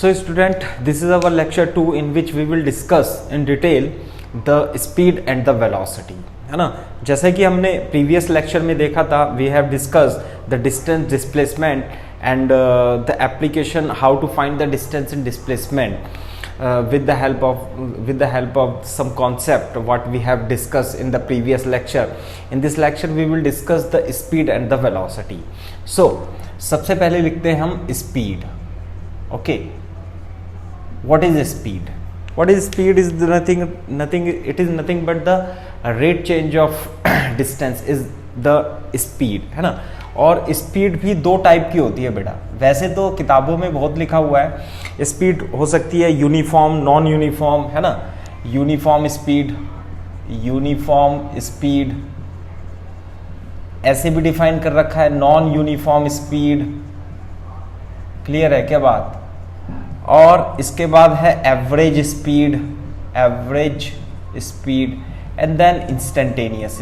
So student, this is our lecture 2 in which we will discuss in detail the speed and the velocity, है ना। जैसे कि हमने previous lecture में देखा था, we have discussed the distance, displacement and the application how to find the distance and displacement with the help of some concept what we have discussed in the previous lecture. In this lecture we will discuss the speed and the velocity. So सबसे पहले लिखते हैं हम speed. Okay, what is speed? What is speed is nothing, it is nothing but the rate change of distance is the speed, है ना। और speed भी दो टाइप की होती है बेटा। वैसे तो किताबों में बहुत लिखा हुआ है, स्पीड हो सकती है यूनिफॉर्म, नॉन यूनिफॉर्म, है ना। यूनिफॉर्म स्पीड ऐसे भी डिफाइन कर रखा है, नॉन यूनिफॉर्म स्पीड। क्लियर है क्या बात? और इसके बाद है average speed and then instantaneous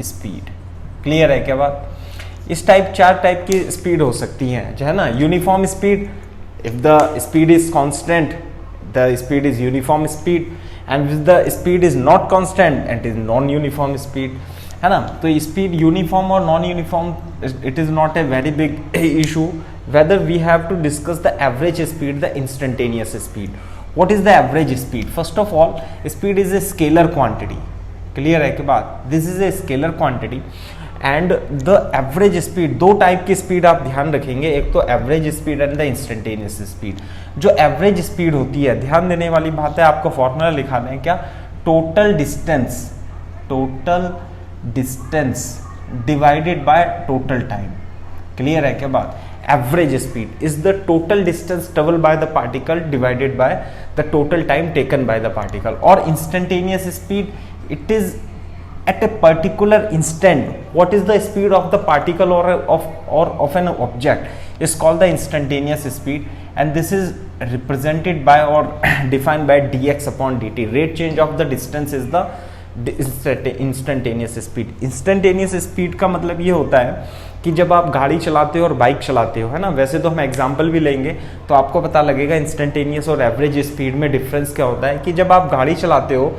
speed. Clear है क्या बात? इस टाइप चार टाइप की स्पीड हो सकती हैं, जो है ना। Uniform speed, if the speed is constant the speed is uniform speed, and with the speed is not constant and is non uniform speed, है ना। तो स्पीड यूनिफॉर्म और non uniform, it is not a very big issue whether we have to discuss the average speed, the instantaneous speed. What is the average speed? First of all, speed is a scalar quantity. Clear है कि बात? This is a scalar quantity and the average speed, दो type की speed आप ध्यान रखेंगे, एक तो average speed and the instantaneous speed. जो एवरेज स्पीड होती है, ध्यान देने वाली बात है, आपको फॉर्मूला लिखा दें क्या, total distance divided by total time. Clear है क्या बात? Average speed is the total distance travelled by the particle divided by the total time taken by the particle. और instantaneous speed, it is at a particular instant what is the speed of the particle or of an object is called the instantaneous speed, and this is represented by or defined by dx upon dt. Rate change of the distance is the instantaneous speed. Instantaneous speed का मतलब ये होता है कि जब आप गाड़ी चलाते हो और बाइक चलाते हो, है ना। वैसे तो हम एग्जाम्पल भी लेंगे तो आपको पता लगेगा इंस्टेंटेनियस और एवरेज स्पीड में डिफरेंस क्या होता है। कि जब आप गाड़ी चलाते हो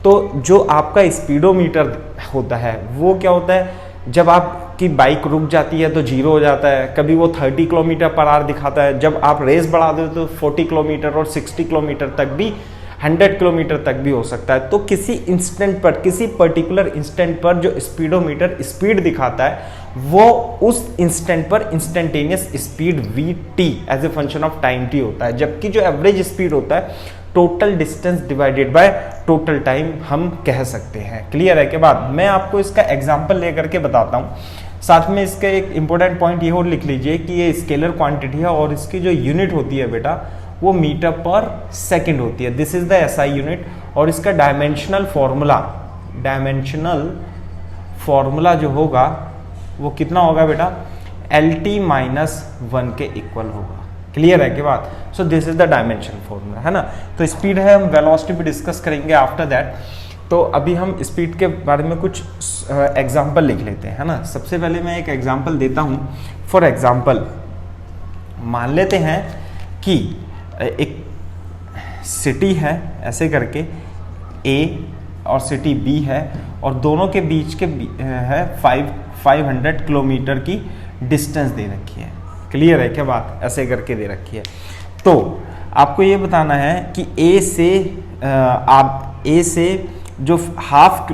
तो जो आपका स्पीडोमीटर होता है वो क्या होता है, जब आपकी बाइक रुक जाती है तो जीरो हो जाता है। कभी वो 30 किलोमीटर पर आवर दिखाता है, जब आप रेस बढ़ा दो तो 40 किलोमीटर और 60 किलोमीटर तक भी, 100 किलोमीटर तक भी हो सकता है। तो किसी इंस्टेंट पर, किसी पर्टिकुलर इंस्टेंट पर जो स्पीडोमीटर स्पीड दिखाता है वो उस इंस्टेंट पर instantaneous speed vt as a function of time t होता है। जबकि जो एवरेज स्पीड होता है total distance divided by total time हम कह सकते हैं। क्लियर है के बाद? मैं आपको इसका एग्जांपल लेकर के बताता हूँ। साथ में इसका एक इंपॉर्टेंट पॉइंट ये और लिख लीजिए कि ये स्केलर क्वांटिटी है और इसकी जो यूनिट होती है बेटा वो मीटर पर सेकंड होती है। This is the SI unit. और इसका डायमेंशनल फॉर्मूला जो होगा वो कितना होगा बेटा, LT-1 के इक्वल होगा। क्लियर है कि बात? सो this is the dimension formula, है ना। तो स्पीड है, हम वेलोसिटी भी डिस्कस करेंगे आफ्टर दैट। तो अभी हम स्पीड के बारे में कुछ एग्जांपल लिख लेते हैं, है ना। सबसे पहले मैं एक एग्जांपल देता हूं। फॉर एग्जांपल मान लेते हैं कि एक सिटी है ऐसे करके A और सिटी B है और दोनों के बीच के है 500 किलोमीटर की डिस्टेंस दे रखी है। क्लियर है क्या बात? ऐसे करके दे रखी है। तो आपको ये बताना है कि A से जो हाफ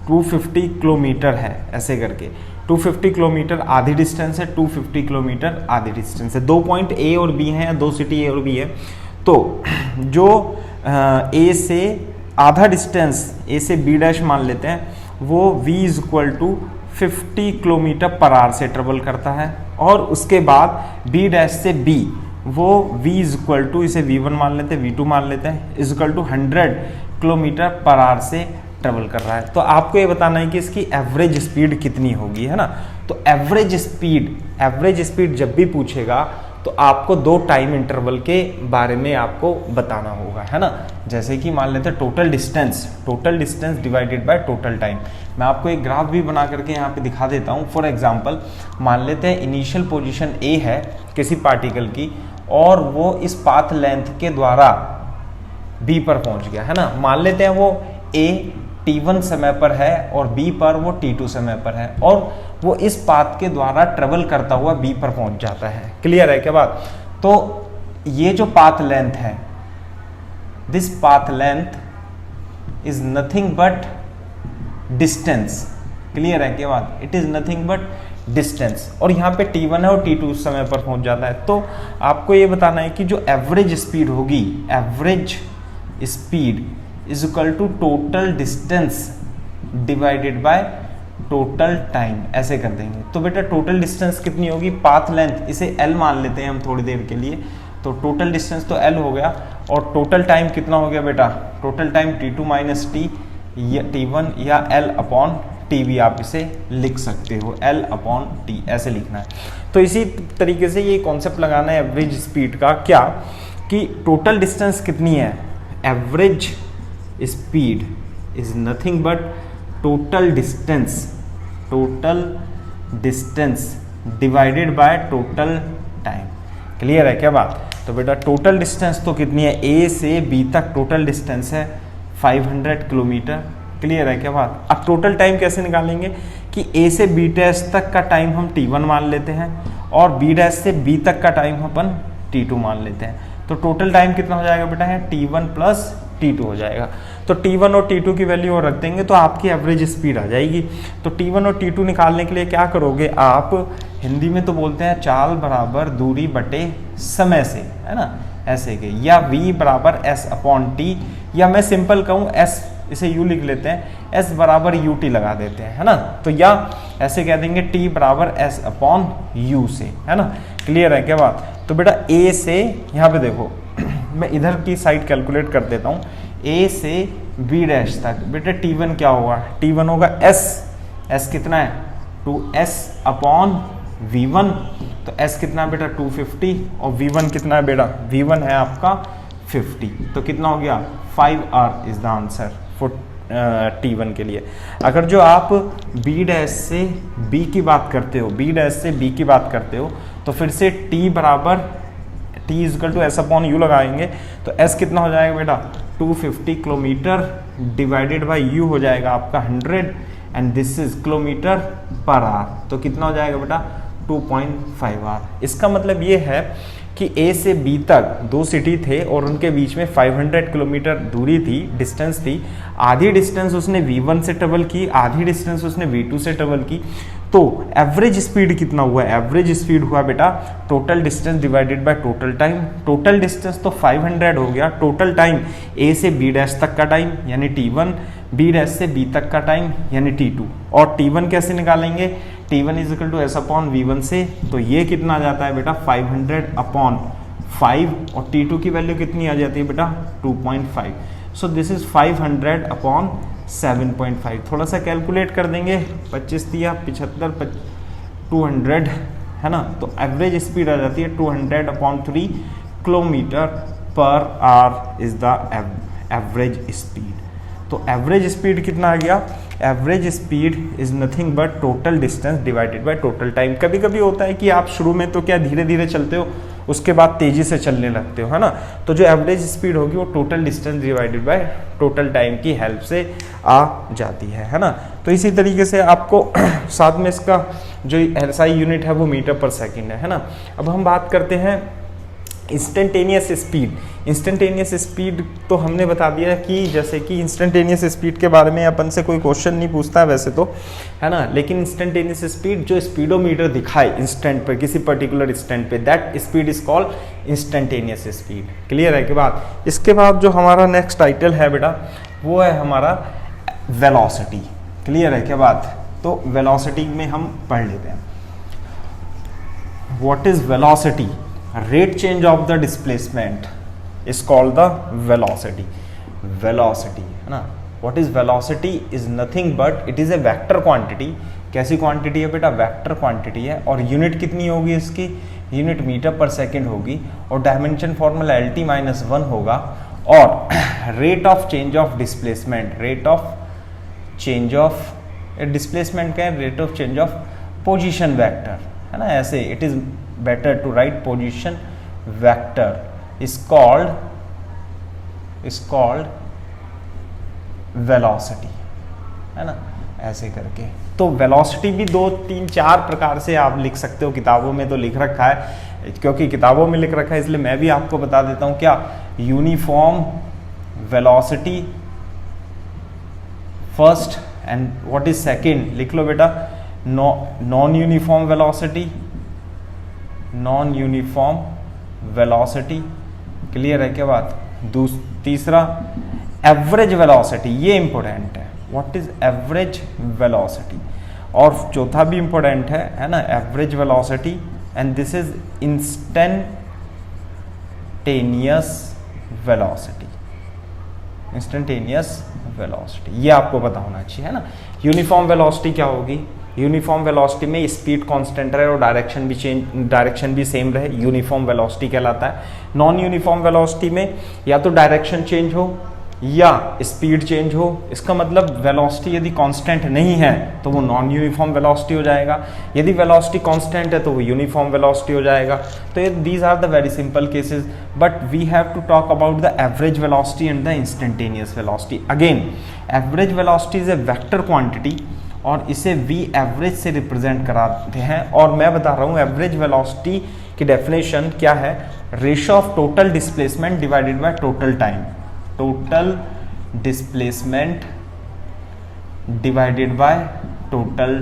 250 किलोमीटर है, ऐसे करके 250 किलोमीटर आधी डिस्टेंस है, 250 किलोमीटर आधी डिस्टेंस है। 2 पॉइंट A और B हैं, या 2 सिटी A और B है। तो जो A से आधा डिस्टेंस, A से B डैश मान लेते हैं, वो V is equal to 50 kilometre per hour से ट्रेवल करता है। और उसके बाद B डैश से B वो V इज इक्वल टू, इसे V1 मान लेते हैं, V2 मान लेते हैं, is equal to 100 kilometre per hour से ट्रेवल कर रहा है। तो आपको ये बताना है कि इसकी एवरेज स्पीड कितनी होगी, है ना। तो एवरेज स्पीड जब भी पूछेगा तो आपको 2 टाइम इंटरवल के बारे में आपको बताना होगा, है ना। जैसे कि मान लेते हैं total distance divided by total time. मैं आपको एक ग्राफ भी बना करके यहाँ पे दिखा देता हूँ। फॉर एग्जांपल मान लेते हैं इनिशियल पोजीशन ए है किसी पार्टिकल की और वो इस पाथ लेंथ के द्वारा बी पर पहुंच गया, है ना। मान लेते हैं वो ए t1 समय पर है और b पर वो t2 समय पर है और वो इस पाथ के द्वारा ट्रेवल करता हुआ b पर पहुंच जाता है। क्लियर है क्या बात। तो ये जो पाथ लेंथ है, this path length is nothing but distance. Clear है क्या बात, it is nothing but distance. और यहाँ पे t1 है और t2 समय पर पहुंच जाता है। तो आपको ये बताना है कि जो एवरेज स्पीड होगी, average speed is equal to total distance divided by total time. ऐसे कर देंगे तो बेटा टोटल डिस्टेंस कितनी होगी, पाथ लेंथ, इसे L मान लेते हैं हम थोड़ी देर के लिए। तो टोटल डिस्टेंस तो L हो गया और टोटल टाइम कितना हो गया बेटा, total time t2 minus T या t1 या L अपॉन टी भी आप इसे लिख सकते हो, L अपॉन टी ऐसे लिखना है। तो इसी तरीके से ये कॉन्सेप्ट लगाना है एवरेज स्पीड का, क्या कि टोटल डिस्टेंस कितनी है, average speed is nothing but total distance divided by total time. Clear है क्या बात। तो बेटा टोटल डिस्टेंस तो कितनी है, ए से बी तक टोटल डिस्टेंस है 500 किलोमीटर। क्लियर है क्या बात। अब टोटल टाइम कैसे निकालेंगे कि ए से बी डैश तक का टाइम हम t1 मान लेते हैं और बी डैश से बी तक का टाइम अपन t2 मान लेते हैं। तो टोटल टाइम कितना हो जाएगा बेटा है t1 प्लस t2 हो जाएगा। तो t1 और t2 की वैल्यू और रख देंगे तो आपकी एवरेज स्पीड आ जाएगी। तो t1 और t2 निकालने के लिए क्या करोगे आप, हिंदी में तो बोलते हैं चाल बराबर दूरी बटे समय से, है ना, ऐसे के, या v बराबर s अपॉन टी, या मैं सिंपल कहूँ s इसे u लिख लेते हैं, s बराबर ut लगा देते हैं, है ना। तो या ऐसे कह देंगे t बराबर s अपॉन u से, है ना। क्लियर है क्या बात। तो बेटा a से यहाँ पे देखो मैं इधर की साइड कैलकुलेट कर देता हूँ, a से b डैश तक बेटा t1 क्या होगा, t1 होगा s कितना है 2s अपॉन v1। तो s कितना है बेटा 250 और v1 कितना है बेटा, v1 है आपका 50। तो कितना हो गया 5r is the answer for t1 के लिए। अगर जो आप b डैश से b की बात करते हो, b डैश से b की बात करते हो तो फिर से t बराबर t is equal to S upon U लगाएंगे। तो s कितना हो जाएगा बेटा 250 किलोमीटर डिवाइडेड बाय u हो जाएगा आपका 100 and this is kilometre per hour. तो कितना हो जाएगा बेटा 2.5 आवर। इसका मतलब ये है कि A से B तक 2 सिटी थे और उनके बीच में 500 किलोमीटर दूरी थी, डिस्टेंस थी। आधी डिस्टेंस उसने V1 से ट्रेवल की, आधी डिस्टेंस उसने V2 से ट्रेवल की। तो एवरेज स्पीड कितना हुआ, एवरेज स्पीड हुआ बेटा total distance divided by total time. Total distance तो 500 हो गया, टोटल टाइम A से B डैश तक का टाइम यानी t1, B डैश से B तक का टाइम यानी t2। और t1 कैसे निकालेंगे, t1 is equal to S upon v1 से। तो ये कितना आ जाता है बेटा 500 अपॉन 5 और t2 की वैल्यू कितनी आ जाती है बेटा 2.5। सो दिस इज 500 अपॉन 7.5। थोड़ा सा कैलकुलेट कर देंगे, 25 दिया 75 200, है ना। तो एवरेज स्पीड आ जाती है 200 upon 3 kilometre per hour is the average speed. तो एवरेज स्पीड कितना आ गया, average speed is nothing but total distance divided by total time. कभी कभी होता है कि आप शुरू में तो क्या धीरे धीरे चलते हो, उसके बाद तेजी से चलने लगते हो, है ना। तो जो एवरेज स्पीड होगी वो total distance divided by total time की हेल्प से आ जाती है ना। तो इसी तरीके से आपको साथ में इसका जो SI यूनिट है वो मीटर पर सेकेंड है ना। अब हम बात करते हैं इंस्टेंटेनियस स्पीड। इंस्टेंटेनियस स्पीड तो हमने बता दिया कि जैसे कि इंस्टेंटेनियस स्पीड के बारे में अपन से कोई क्वेश्चन नहीं पूछता है वैसे तो, है ना। लेकिन इंस्टेंटेनियस स्पीड जो स्पीडोमीटर दिखाए इंस्टेंट पर, किसी पर्टिकुलर इंस्टेंट पे, that speed is called instantaneous speed. Clear है कि बात। इसके बाद जो हमारा नेक्स्ट टाइटल है बेटा वो है हमारा वेलोसिटी। क्लियर है क्या बात। तो वेलोसिटी में हम पढ़ लेते हैं what is velocity. rate change of the displacement is called the velocity है ना। what is velocity is nothing but it is a vector quantity। कैसी क्वांटिटी है बेटा, वेक्टर क्वांटिटी है, और यूनिट कितनी होगी इसकी, यूनिट मीटर पर सेकेंड होगी, और डायमेंशन फॉर्मूला LT-1 होगा, और rate of change of displacement, rate of change of displacement क्या है, rate of change of position vector, है ना, ऐसे it is better to write position vector is called velocity, है ना, ऐसे करके। तो वेलोसिटी भी 2, 3, 4 प्रकार से आप लिख सकते हो, किताबों में तो लिख रखा है, क्योंकि किताबों में लिख रखा है इसलिए मैं भी आपको बता देता हूं क्या, uniform velocity first, and what is second, लिख लो बेटा, non uniform velocity, non uniform velocity, clear है क्या बात। तीसरा एवरेज वेलोसिटी, ये इंपॉर्टेंट है, व्हाट इज एवरेज वेलोसिटी, और चौथा भी इंपॉर्टेंट है ना, average velocity, and this is instantaneous velocity, instantaneous velocity, ये आपको पता होना चाहिए, है ना। यूनिफॉर्म वेलोसिटी क्या होगी, यूनिफॉर्म वेलोसिटी में स्पीड कांस्टेंट रहे और डायरेक्शन भी सेम रहे, यूनिफॉर्म वेलोसिटी कहलाता है। नॉन यूनिफॉर्म वेलोसिटी में या तो डायरेक्शन चेंज हो या स्पीड चेंज हो, इसका मतलब वेलोसिटी यदि कांस्टेंट नहीं है तो वो नॉन यूनिफॉर्म वेलोसिटी हो जाएगा, यदि वेलोसिटी कांस्टेंट है तो वो यूनिफॉर्म वेलोसिटी हो जाएगा। तो these are the very simple cases, but we have to talk about the average velocity and the instantaneous velocity. Again average velocity is a vector quantity और इसे वी एवरेज से represent कराते हैं, और मैं बता रहा हूँ एवरेज वेलोसिटी की डेफिनेशन क्या है, ratio of total displacement divided by total time, total displacement divided by total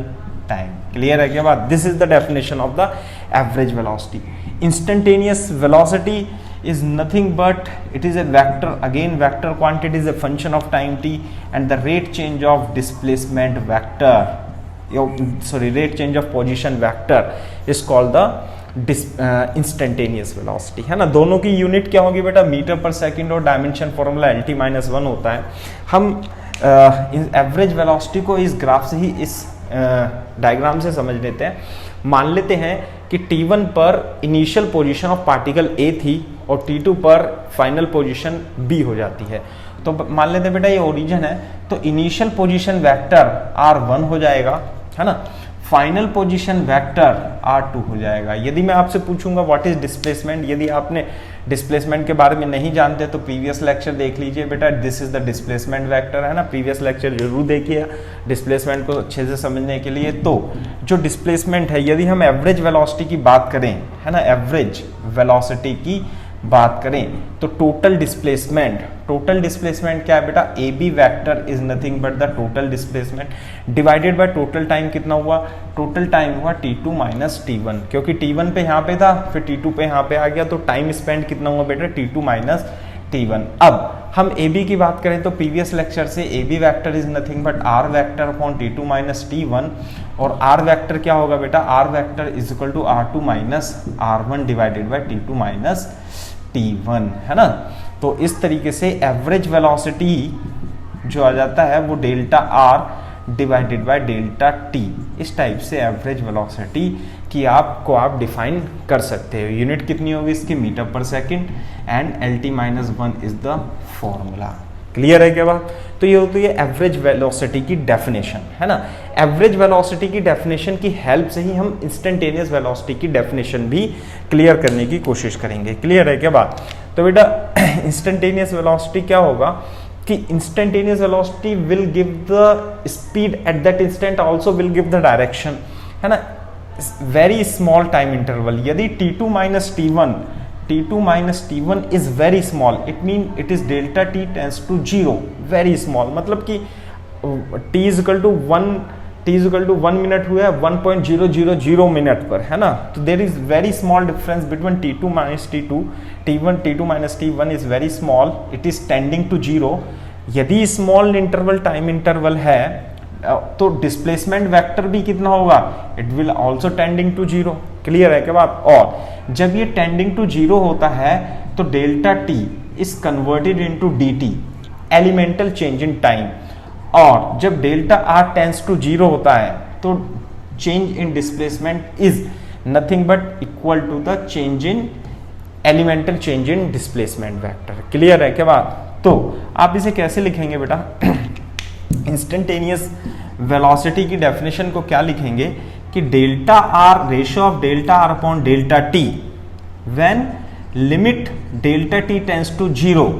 time, clear है क्या बात। This is the definition of the average velocity. Instantaneous velocity is nothing but it is a vector, again vector quantity is a function of time t, and the rate change of displacement vector, rate change of position vector is called the instantaneous velocity, है ना। दोनों की unit क्या होगी बेटा, metre पर second, और dimension formula LT-1 होता है। हम एवरेज वेलोसिटी को इस ग्राफ से ही, इस डायग्राम से समझ लेते हैं। मान लेते हैं कि T1 पर initial position of particle A थी और T2 पर फाइनल पोजीशन B हो जाती है। तो मान लेते हैं बेटा ये ओरिजिन है, तो इनिशियल पोजीशन वेक्टर R1 हो जाएगा, है ना, फाइनल पोजीशन वेक्टर R2 हो जाएगा। यदि मैं आपसे पूछूंगा व्हाट इज डिस्प्लेसमेंट, यदि आपने डिस्प्लेसमेंट के बारे में नहीं जानते तो प्रीवियस लेक्चर देख लीजिए बेटा, this is the displacement vector, है ना, प्रीवियस लेक्चर जरूर देखिए डिस्प्लेसमेंट को अच्छे से समझने के लिए। तो जो डिस्प्लेसमेंट है, यदि हम एवरेज वेलोसिटी की बात करें, है ना, एवरेज वेलोसिटी की बात करें तो टोटल डिस्प्लेसमेंट क्या है बेटा, A B vector is nothing but the total displacement divided by total time. कितना हुआ, टोटल टाइम हुआ T2 माइनस T1, क्योंकि T1 पे यहाँ पे था, फिर T2 पे यहाँ पे आ गया, तो टाइम स्पेंड कितना हुआ बेटा, T2 माइनस T1। अब हम ए बी की बात करें तो प्रीवियस लेक्चर से A B vector is nothing but R vector upon T2 minus T1, और आर वैक्टर क्या होगा बेटा, R vector is equal to R2 minus R1 divided by T2 minus T1, है ना। तो इस तरीके से एवरेज वेलोसिटी जो आ जाता है वो delta R divided by delta T, इस टाइप से एवरेज वेलोसिटी की आप डिफाइन कर सकते हो। यूनिट कितनी होगी इसकी, मीटर पर second, and LT-1 is the formula, clear है क्या बात। तो ये होती है एवरेज वेलोसिटी की डेफिनेशन, है ना। एवरेज वेलोसिटी की डेफिनेशन की हेल्प से ही हम इंस्टेंटेनियस वेलोसिटी की डेफिनेशन भी क्लियर करने की कोशिश करेंगे, क्लियर है क्या बात। तो बेटा इंस्टेंटेनियस वेलोसिटी क्या होगा कि instantaneous velocity will give the speed at that instant, also will give the direction, है ना, वेरी स्मॉल टाइम इंटरवल। यदि T2 minus T1 is very small, it mean it is delta T tends to 0, very small, मतलब कि T is equal to 1 minute हुआ है 1.000 minute पर, है ना। तो there is very small difference between T2 minus T2, T2 minus T1 is very small, it is tending to 0। यदि small interval time interval है तो डिस्प्लेसमेंट वेक्टर भी कितना होगा, it will also tending to 0, clear है क्या बात। और जब ये टेंडिंग टू 0 होता है तो delta T is converted into dt, elemental change in time, और जब डेल्टा R टेंड्स टू 0 होता है तो change in displacement is nothing but equal to the change in elemental change in displacement vector. Clear है क्या बात? तो आप इसे कैसे लिखेंगे बेटा? इंस्टेंटेनियस वेलोसिटी की डेफिनेशन को क्या लिखेंगे कि delta R, ratio of delta R upon delta T when limit delta T tends to 0.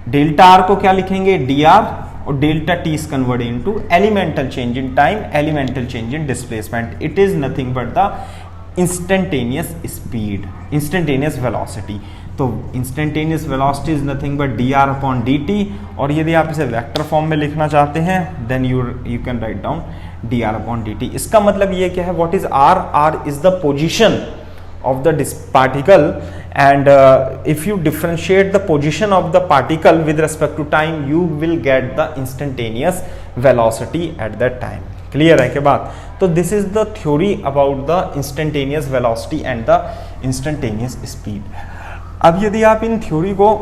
Delta R को क्या लिखेंगे? डी आर, और delta T is converted into elemental change in time, elemental change in displacement. It is nothing but the instantaneous speed, instantaneous velocity. तो instantaneous velocity is nothing but D R upon D T. और यदि आप इसे vector form में लिखना चाहते हैं then you can write down D R upon D T. इसका मतलब ये क्या है? What is R? R is the position of the particle, and if you differentiate the position of the particle with respect to time, you will get the instantaneous velocity at that time. Clear है क्या बात? तो this is the theory about the instantaneous velocity and the instantaneous speed. अब यदि आप in theory को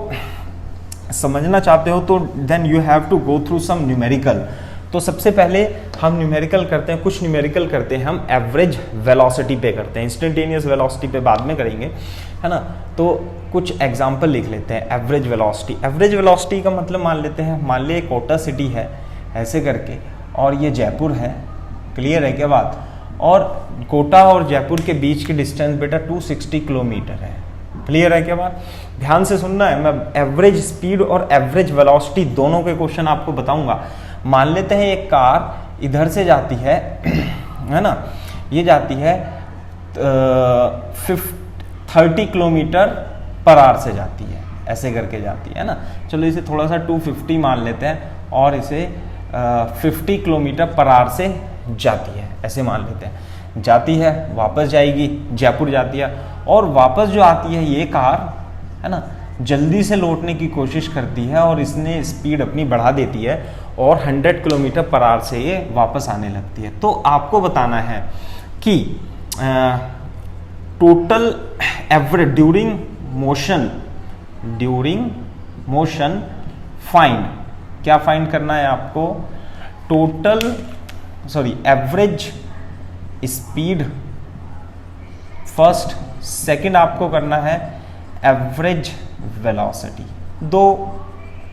समझना चाहते हो तो then you have to go through some numerical. तो सबसे पहले हम न्यूमेरिकल करते हैं, कुछ न्यूमेरिकल करते हैं हम एवरेज वेलोसिटी पे करते हैं, इंस्टेंटेनियस वेलोसिटी पे बाद में करेंगे, है ना. तो कुछ एग्जांपल लिख लेते हैं. एवरेज वेलोसिटी, एवरेज वेलोसिटी का मतलब मान लेते हैं, मान लिया कोटा सिटी है ऐसे करके, और ये जयपुर है. क्लियर है क्या बात? और कोटा और जयपुर के बीच की डिस्टेंस बेटा 260 किलोमीटर है. क्लियर है क्या बात? ध्यान से सुनना है, मैं एवरेज स्पीड और एवरेज वेलोसिटी दोनों के क्वेश्चन आपको बताऊंगा. मान लेते हैं एक कार इधर से जाती है, है ना, ये जाती है 30 किलोमीटर पर आवर से जाती है, ऐसे करके जाती है ना. चलो इसे थोड़ा सा 250 मान लेते हैं, और इसे 50 किलोमीटर पर आवर से जाती है, ऐसे मान लेते हैं. जाती है, वापस जाएगी, जयपुर जाती है, और वापस जो आती है ये कार, है ना, जल्दी से लौटने की कोशिश करती है और इसने स्पीड अपनी बढ़ा देती है और 100 किलोमीटर पर आवर से ये वापस आने लगती है. तो आपको बताना है कि total average during motion find, क्या फाइंड करना है आपको? एवरेज स्पीड फर्स्ट, सेकंड आपको करना है एवरेज वेलोसिटी. दो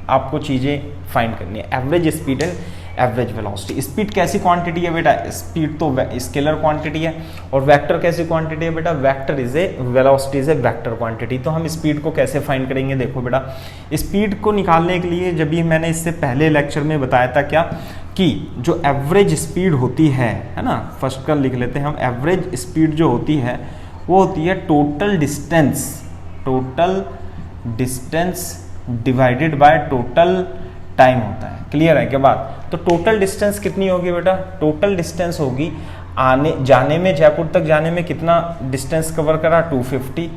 आपको चीजें फाइंड करनी है, average speed and average velocity. Speed कैसी क्वांटिटी है बेटा? स्पीड तो स्केलर क्वांटिटी है, और वेक्टर कैसी क्वांटिटी है बेटा? Vector is a, velocity is a vector quantity. तो हम स्पीड को कैसे फाइंड करेंगे? देखो बेटा, स्पीड को निकालने के लिए जब भी मैंने इससे पहले लेक्चर में बताया था क्या कि जो एवरेज स्पीड होती है ना, फर्स्ट का लिख लेते हैं हम. एवरेज स्पीड जो होती है वो होती है total distance divided by total time होता है. क्लियर है क्या बात? तो टोटल डिस्टेंस कितनी होगी बेटा? टोटल डिस्टेंस होगी जाने में, जयपुर तक जाने में कितना डिस्टेंस कवर करा? 250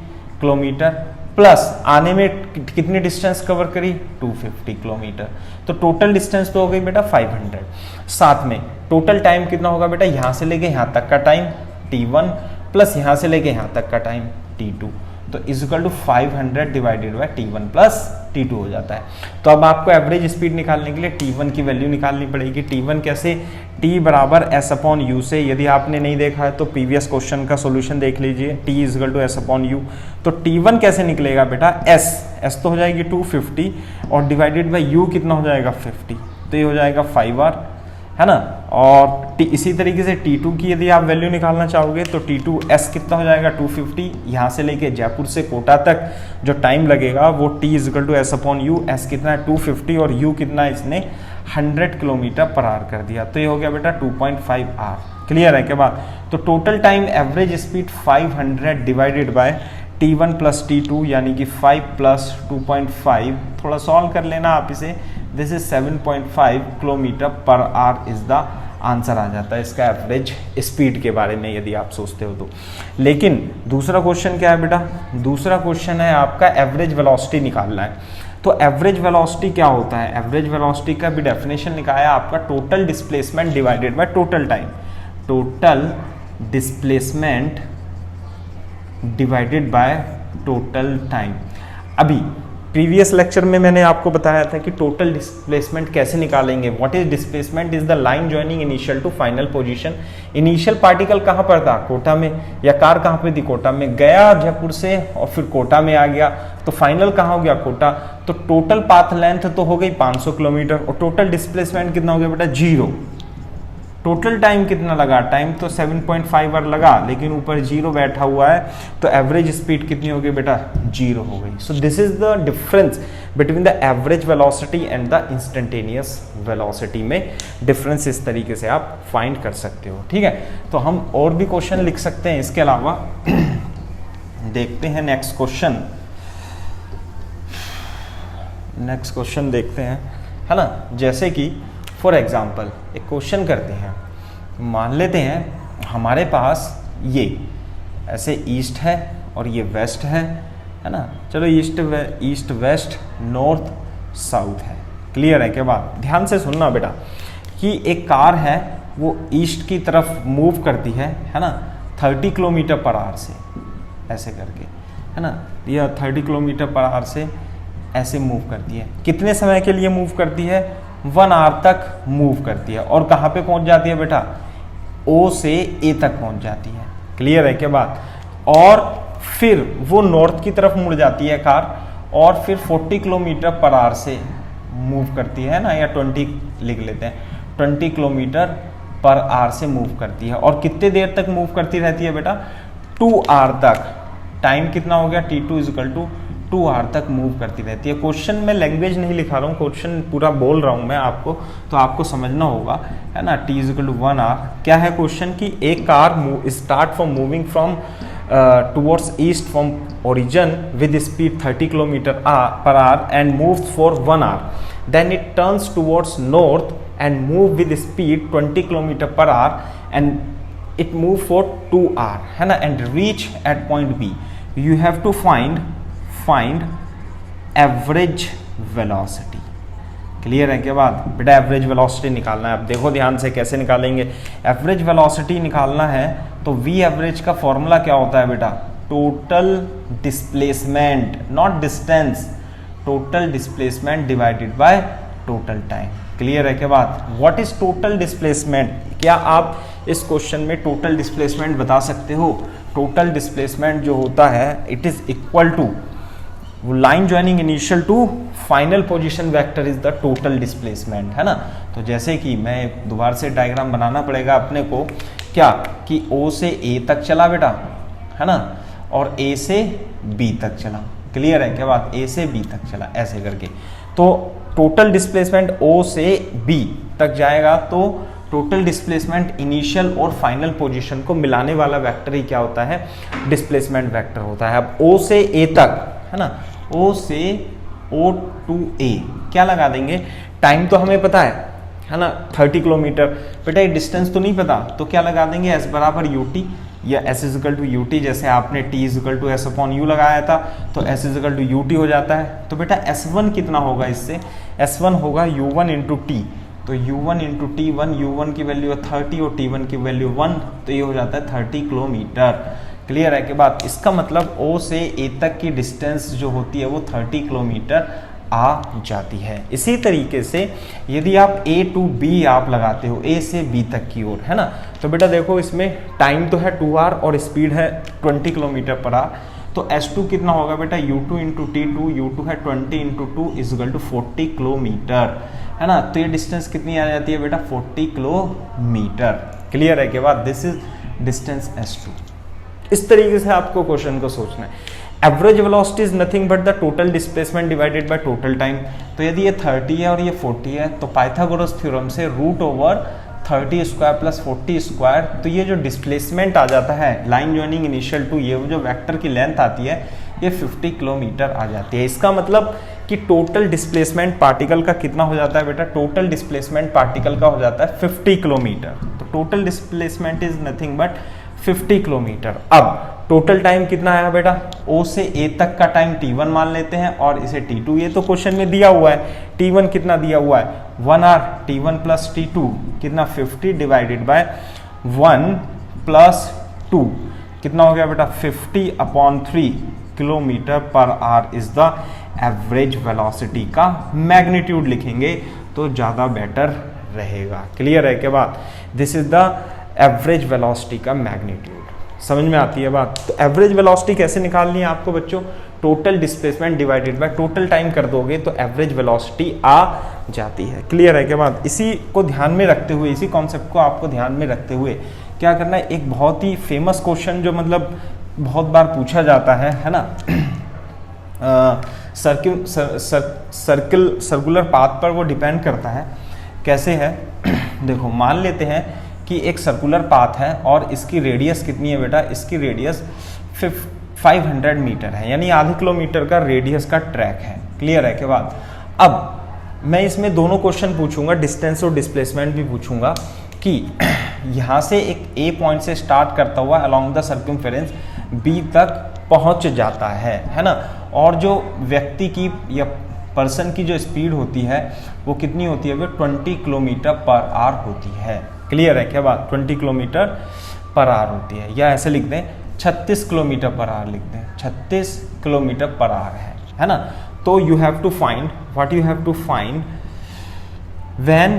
किलोमीटर, प्लस आने में कितनी डिस्टेंस कवर करी? 250 किलोमीटर. तो टोटल डिस्टेंस तो हो गई बेटा 500. साथ में टोटल टाइम कितना होगा बेटा? यहाँ से लेके यहाँ तक का टाइम T1 प्लस यहाँ से लेके यहाँ तक का टाइम T2. तो is equal to 500 divided by T1 plus T2 हो जाता है. तो अब आपको एवरेज स्पीड निकालने के लिए T1 की वैल्यू निकालनी पड़ेगी. T1 कैसे? T बराबर S अपॉन U से. यदि आपने नहीं देखा है तो प्रीवियस क्वेश्चन का सॉल्यूशन देख लीजिए. T is equal to S upon U. तो T1 कैसे निकलेगा बेटा? S तो हो जाएगी 250, और डिवाइडेड बाय U कितना हो जाएगा? 50. तो ये हो जाएगा 5R, है ना. और इसी तरीके से T2 की यदि आप वैल्यू निकालना चाहोगे तो T2S कितना हो जाएगा? 250. यहाँ से लेके जयपुर से कोटा तक जो टाइम लगेगा वो T is equal to S upon U. S कितना है? 250, और U कितना है? इसने 100 किलोमीटर पर आवर कर दिया. तो ये हो गया बेटा 2.5R. क्लियर है क्या बात? तो total time average speed 500 divided by T1 plus T2 यानी कि 5 प्लस 2.5. थोड़ा सॉल्व कर लेना आप इसे. This is 7.5 kilometre per hour is the answer आ जाता है इसका एवरेज स्पीड के बारे में यदि आप सोचते हो तो. लेकिन दूसरा क्वेश्चन क्या है बेटा? दूसरा क्वेश्चन है आपका एवरेज वेलोसिटी निकालना है. तो एवरेज वेलोसिटी क्या होता है? एवरेज वेलोसिटी का भी डेफिनेशन निकाला आपका total displacement divided by total time. Total displacement divided by total time. अभी प्रीवियस लेक्चर में मैंने आपको बताया था कि टोटल डिस्प्लेसमेंट कैसे निकालेंगे। What is displacement? Is the line joining initial to final position. Initial particle कहाँ पर था? कोटा में। या कार कहाँ पे थी? कोटा में। गया जयपुर से और फिर कोटा में आ गया, तो फाइनल कहाँ हो गया? कोटा। तो टोटल पाथ लेंथ तो हो गई 500 किलोमीटर और टोटल डिस्प्लेसमेंट कितना हो गया बेटा? 0। टोटल टाइम कितना लगा? टाइम तो 7.5 आवर लगा, लेकिन ऊपर 0 बैठा हुआ है, तो एवरेज स्पीड कितनी हो गई बेटा? 0 हो गई। सो this is the difference between the average velocity and the instantaneous velocity में डिफरेंस इस तरीके से आप फाइंड कर सकते हो। ठीक है, तो हम और भी क्वेश्चन लिख सकते हैं इसके अलावा। देखते हैं नेक्स्ट क्वेश्चन। नेक्स्ट क्वेश्चन देखते हैं, है ना। जैसे कि फॉर एग्जाम्पल एक क्वेश्चन करते हैं। मान लेते हैं हमारे पास ये ऐसे ईस्ट है और ये वेस्ट है ना। चलो ईस्ट वेस्ट नॉर्थ साउथ है। क्लियर है क्या बात? ध्यान से सुनना बेटा कि एक कार है वो ईस्ट की तरफ मूव करती है ना, 30 किलोमीटर पर आवर से, ऐसे करके, है ना। यह 30 किलोमीटर पर आवर से ऐसे मूव करती है। कितने समय के लिए मूव करती है? 1 आवर तक मूव करती है। और कहाँ पे पहुंच जाती है बेटा? O से A तक पहुंच जाती है। क्लियर है क्या बात? और फिर वो नॉर्थ की तरफ मुड़ जाती है कार और फिर 40 किलोमीटर पर आवर से मूव करती है ना, या 20 लिख लेते हैं, 20 किलोमीटर पर आवर से मूव करती है। और कितने देर तक मूव करती रहती है बेटा? 2 आवर तक। टाइम कितना हो गया? T2 = 2 आवर तक मूव करती रहती है। क्वेश्चन में लैंग्वेज नहीं लिखा रहा हूँ, क्वेश्चन पूरा बोल रहा हूँ मैं आपको, तो आपको समझना होगा, है ना। T = 1 hour. क्या है क्वेश्चन की एक car start from moving from towards east from origin with speed 30 kilometre per hour and moves for 1 hour, then it turns towards north and move with speed 20 kilometre per hour and it move for 2 hour, है ना, and reach at point B. You have to find average velocity. Clear है क्या बात? बेटा average velocity निकालना है। अब देखो ध्यान से कैसे निकालेंगे। एवरेज वेलोसिटी निकालना है तो वी एवरेज का फॉर्मूला क्या होता है बेटा? Total displacement, not distance, total displacement divided by total time. Clear है क्या बात? What is total displacement? क्या आप इस क्वेश्चन में टोटल डिस्प्लेसमेंट बता सकते हो? टोटल डिस्प्लेसमेंट जो होता है it is equal to line joining initial to final position vector is the total displacement, है ना। तो जैसे कि मैं दोबारा से डायग्राम बनाना पड़ेगा अपने को, क्या कि O से A तक चला बेटा, है ना, और A से B तक चला। क्लियर है क्या बात? A से B तक चला ऐसे करके। तो टोटल डिस्प्लेसमेंट O से B तक जाएगा, तो टोटल डिस्प्लेसमेंट इनिशियल और फाइनल पोजीशन को मिलाने वाला वेक्टर ही क्या होता है? डिस्प्लेसमेंट वेक्टर होता है। अब O से A तक, है ना, O से O to A क्या लगा देंगे? टाइम तो हमें पता है ना, 30 किलोमीटर। बेटा ये डिस्टेंस तो नहीं पता, तो क्या लगा देंगे? S = UT या S = UT। जैसे आपने T = S/U लगाया था, तो S = UT हो जाता है। तो बेटा S1 कितना होगा इससे? S1 होगा U1 × T। तो U1 × T1, U1 की वैल्यू 30 और T1 की वैल्यू 1, तो ये हो जाता है 30 किलोमीटर। क्लियर है कि बात? इसका मतलब O से A तक की डिस्टेंस जो होती है वो 30 किलोमीटर आ जाती है। इसी तरीके से यदि आप A to B आप लगाते हो, A से B तक की ओर, है ना, तो बेटा देखो इसमें टाइम तो है 2 आवर और स्पीड है 20 किलोमीटर पर आवर। तो S2 कितना होगा बेटा? U2 × T2, U2 है 20 × 2 = 40 किलोमीटर, है ना। तो ये डिस्टेंस कितनी आ जाती है बेटा? 40 किलोमीटर। क्लियर है कि बात? This is distance S2। इस तरीके से आपको क्वेश्चन को सोचना है। Average velocity is nothing but the total displacement divided by total time. तो यदि ये 30 है और ये 40 है, तो पाइथागोरस थ्योरम से √30² + 40², तो ये जो डिस्प्लेसमेंट आ जाता है लाइन ज्वाइनिंग इनिशियल टू, ये जो वेक्टर की लेंथ आती है ये 50 किलोमीटर आ जाती है। इसका मतलब कि टोटल डिस्प्लेसमेंट पार्टिकल का कितना हो जाता है बेटा? टोटल डिस्प्लेसमेंट पार्टिकल का हो जाता है 50 किलोमीटर। तो total displacement is nothing but 50 kilometre. अब टोटल टाइम कितना आया बेटा? O से A तक का टाइम T1 मान लेते हैं और इसे T2, ये तो क्वेश्चन में दिया हुआ है। T1 कितना दिया हुआ है? 1 आवर। T1 + T2 कितना? 50 डिवाइडेड बाय 1 + 2 कितना हो गया बेटा? 50/3 kilometre per hour is the average velocity का मैग्नीट्यूड लिखेंगे तो ज़्यादा बेटर रहेगा। क्लियर है क्या बात? This is the average velocity का मैग्नीट्यूड। समझ में आती है बात? तो एवरेज वेलोसिटी कैसे निकालनी है आपको बच्चों? Total displacement divided by total time कर दोगे तो एवरेज वेलोसिटी आ जाती है। क्लियर है क्या बात? इसी को ध्यान में रखते हुए, इसी कॉन्सेप्ट को आपको ध्यान में रखते हुए क्या करना है, एक बहुत ही फेमस क्वेश्चन जो मतलब बहुत बार पूछा जाता है ना, सर्कुलर पाथ पर वो डिपेंड करता है। कैसे है? देखो मान लेते हैं कि एक सर्कुलर पाथ है और इसकी रेडियस कितनी है बेटा? इसकी रेडियस 500 मीटर है, यानी आधे किलोमीटर का रेडियस का ट्रैक है। क्लियर है क्या बात? अब मैं इसमें दोनों क्वेश्चन पूछूंगा, डिस्टेंस और डिस्प्लेसमेंट भी पूछूंगा कि यहाँ से एक ए पॉइंट से स्टार्ट करता हुआ अलोंग द सर्कमफेरेंस बी तक पहुँच जाता है ना, और जो व्यक्ति की या पर्सन की जो स्पीड होती है वो कितनी होती है? वो 20 किलोमीटर पर आवर होती है। क्लियर है क्या बात? 20 किलोमीटर पर आवर होती है, या ऐसे लिख दें 36 किलोमीटर पर आवर लिख दें, 36 किलोमीटर पर आवर है ना। तो you have to find, what you have to find, when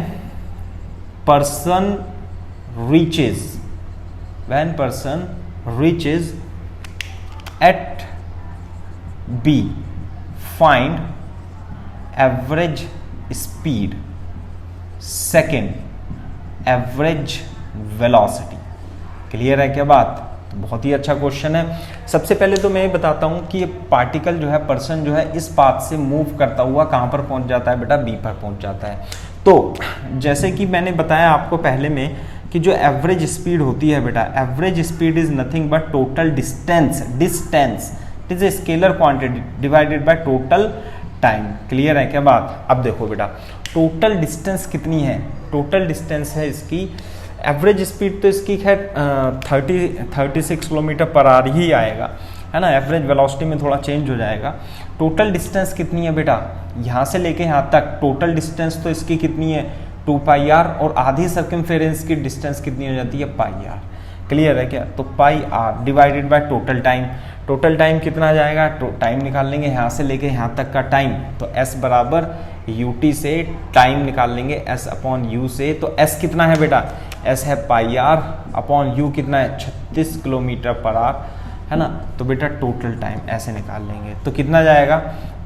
person reaches at B, find average speed, second average velocity. Clear है क्या बात? तो बहुत ही अच्छा क्वेश्चन है। सबसे पहले तो मैं ये बताता हूँ कि ये पार्टिकल जो है, पर्सन जो है, इस पाथ से मूव करता हुआ कहाँ पर पहुँच जाता है बेटा? बी पर पहुँच जाता है। तो जैसे कि मैंने बताया आपको पहले में कि जो एवरेज स्पीड होती है बेटा, average speed is nothing but total distance it is a scalar quantity divided by total time. Clear है क्या बात? अब देखो बेटा, टोटल डिस्टेंस कितनी है? टोटल डिस्टेंस है इसकी, एवरेज स्पीड तो इसकी खैर 36 किलोमीटर पर आवर ही आएगा, है ना। एवरेज वेलोसिटी में थोड़ा चेंज हो जाएगा। टोटल डिस्टेंस कितनी है बेटा? यहाँ से लेके यहाँ तक टोटल डिस्टेंस तो इसकी कितनी है? 2 पाई आर, और आधी सर्कमफेरेंस की डिस्टेंस कितनी हो जाती है? पाई आर। क्लियर है क्या? तो pi R divided by total time. Total time कितना आ जाएगा? टाइम निकाल लेंगे यहाँ से लेके यहाँ तक का टाइम, तो S बराबर UT से टाइम निकाल लेंगे S अपॉन U से। तो S कितना है बेटा? S है पाई आर अपॉन U कितना है? 36 किलोमीटर पर आवर, है ना। तो बेटा टोटल टाइम ऐसे निकाल लेंगे तो कितना जाएगा?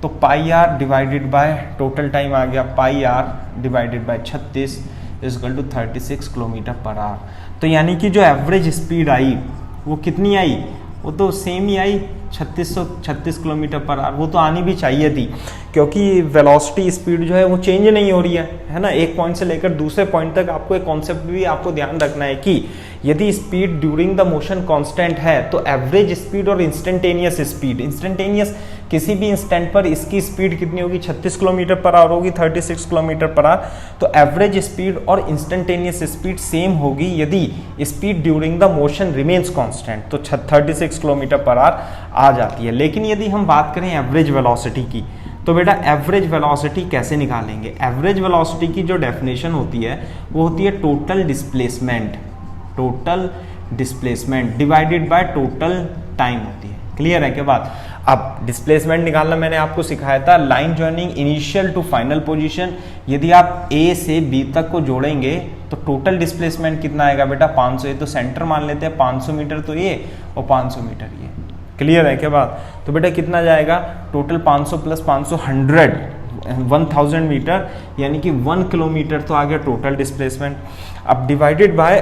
तो pi R divided by total time आ गया pi R divided by 36 equal to 36 kilometre per hour. तो यानी कि जो एवरेज स्पीड आई वो कितनी आई? वो तो same he I, 3636 kilometre per our. वो तो आनी भी चाहिए थी, क्योंकि वेलोसिटी स्पीड जो है वो चेंज नहीं हो रही है ना। एक पॉइंट से लेकर दूसरे पॉइंट तक आपको एक कॉन्सेप्ट भी आपको ध्यान रखना है कि यदि speed during the motion constant है तो एवरेज स्पीड और इंस्टेंटेनियस स्पीड, इंस्टेंटेनियस किसी भी इंस्टेंट पर इसकी स्पीड कितनी होगी? 36 किलोमीटर पर आवर होगी, 36 किलोमीटर पर आवर। तो एवरेज स्पीड और इंस्टेंटेनियस स्पीड सेम होगी यदि speed during the motion remains constant, तो 36 किलोमीटर पर आवर आ जाती है। लेकिन यदि हम बात करें एवरेज वेलोसिटी की, तो बेटा एवरेज वेलोसिटी कैसे निकालेंगे? एवरेज वेलोसिटी की जो डेफिनेशन होती है वो होती है total displacement divided by total time होती है। क्लियर है क्या बात? अब डिस्प्लेसमेंट निकालना मैंने आपको सिखाया था, line joining initial to final position. यदि आप A से B तक को जोड़ेंगे तो टोटल डिस्प्लेसमेंट कितना आएगा बेटा? 500। ये तो सेंटर मान लेते हैं, 500 मीटर तो ये और 500 मीटर ये। क्लियर है क्या बात? तो बेटा कितना जाएगा? टोटल 500 प्लस 500 1000 मीटर, यानी कि 1 किलोमीटर तो आ गया टोटल डिस्प्लेसमेंट। अब डिवाइडेड बाय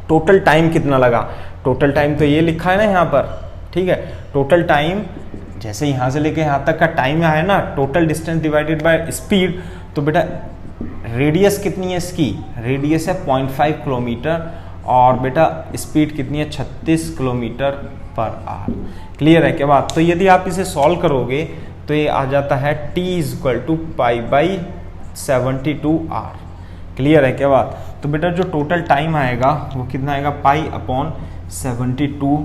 टोटल टाइम कितना लगा? टोटल टाइम तो ये लिखा है ना यहाँ पर, ठीक है। टोटल टाइम जैसे यहाँ से लेके यहाँ तक का टाइम है ना, total distance divided by speed. तो बेटा रेडियस कितनी है इसकी? रेडियस है 0.5 किलोमीटर, और बेटा स्पीड कितनी है? 36 किलोमीटर पर आवर। क्लियर है क्या बात? तो यदि आप इसे सॉल्व करोगे तो ये आ जाता है T equal to pi by 72 R. Clear है क्या बात? तो बेटा जो टोटल टाइम आएगा वो कितना आएगा? Pi upon 72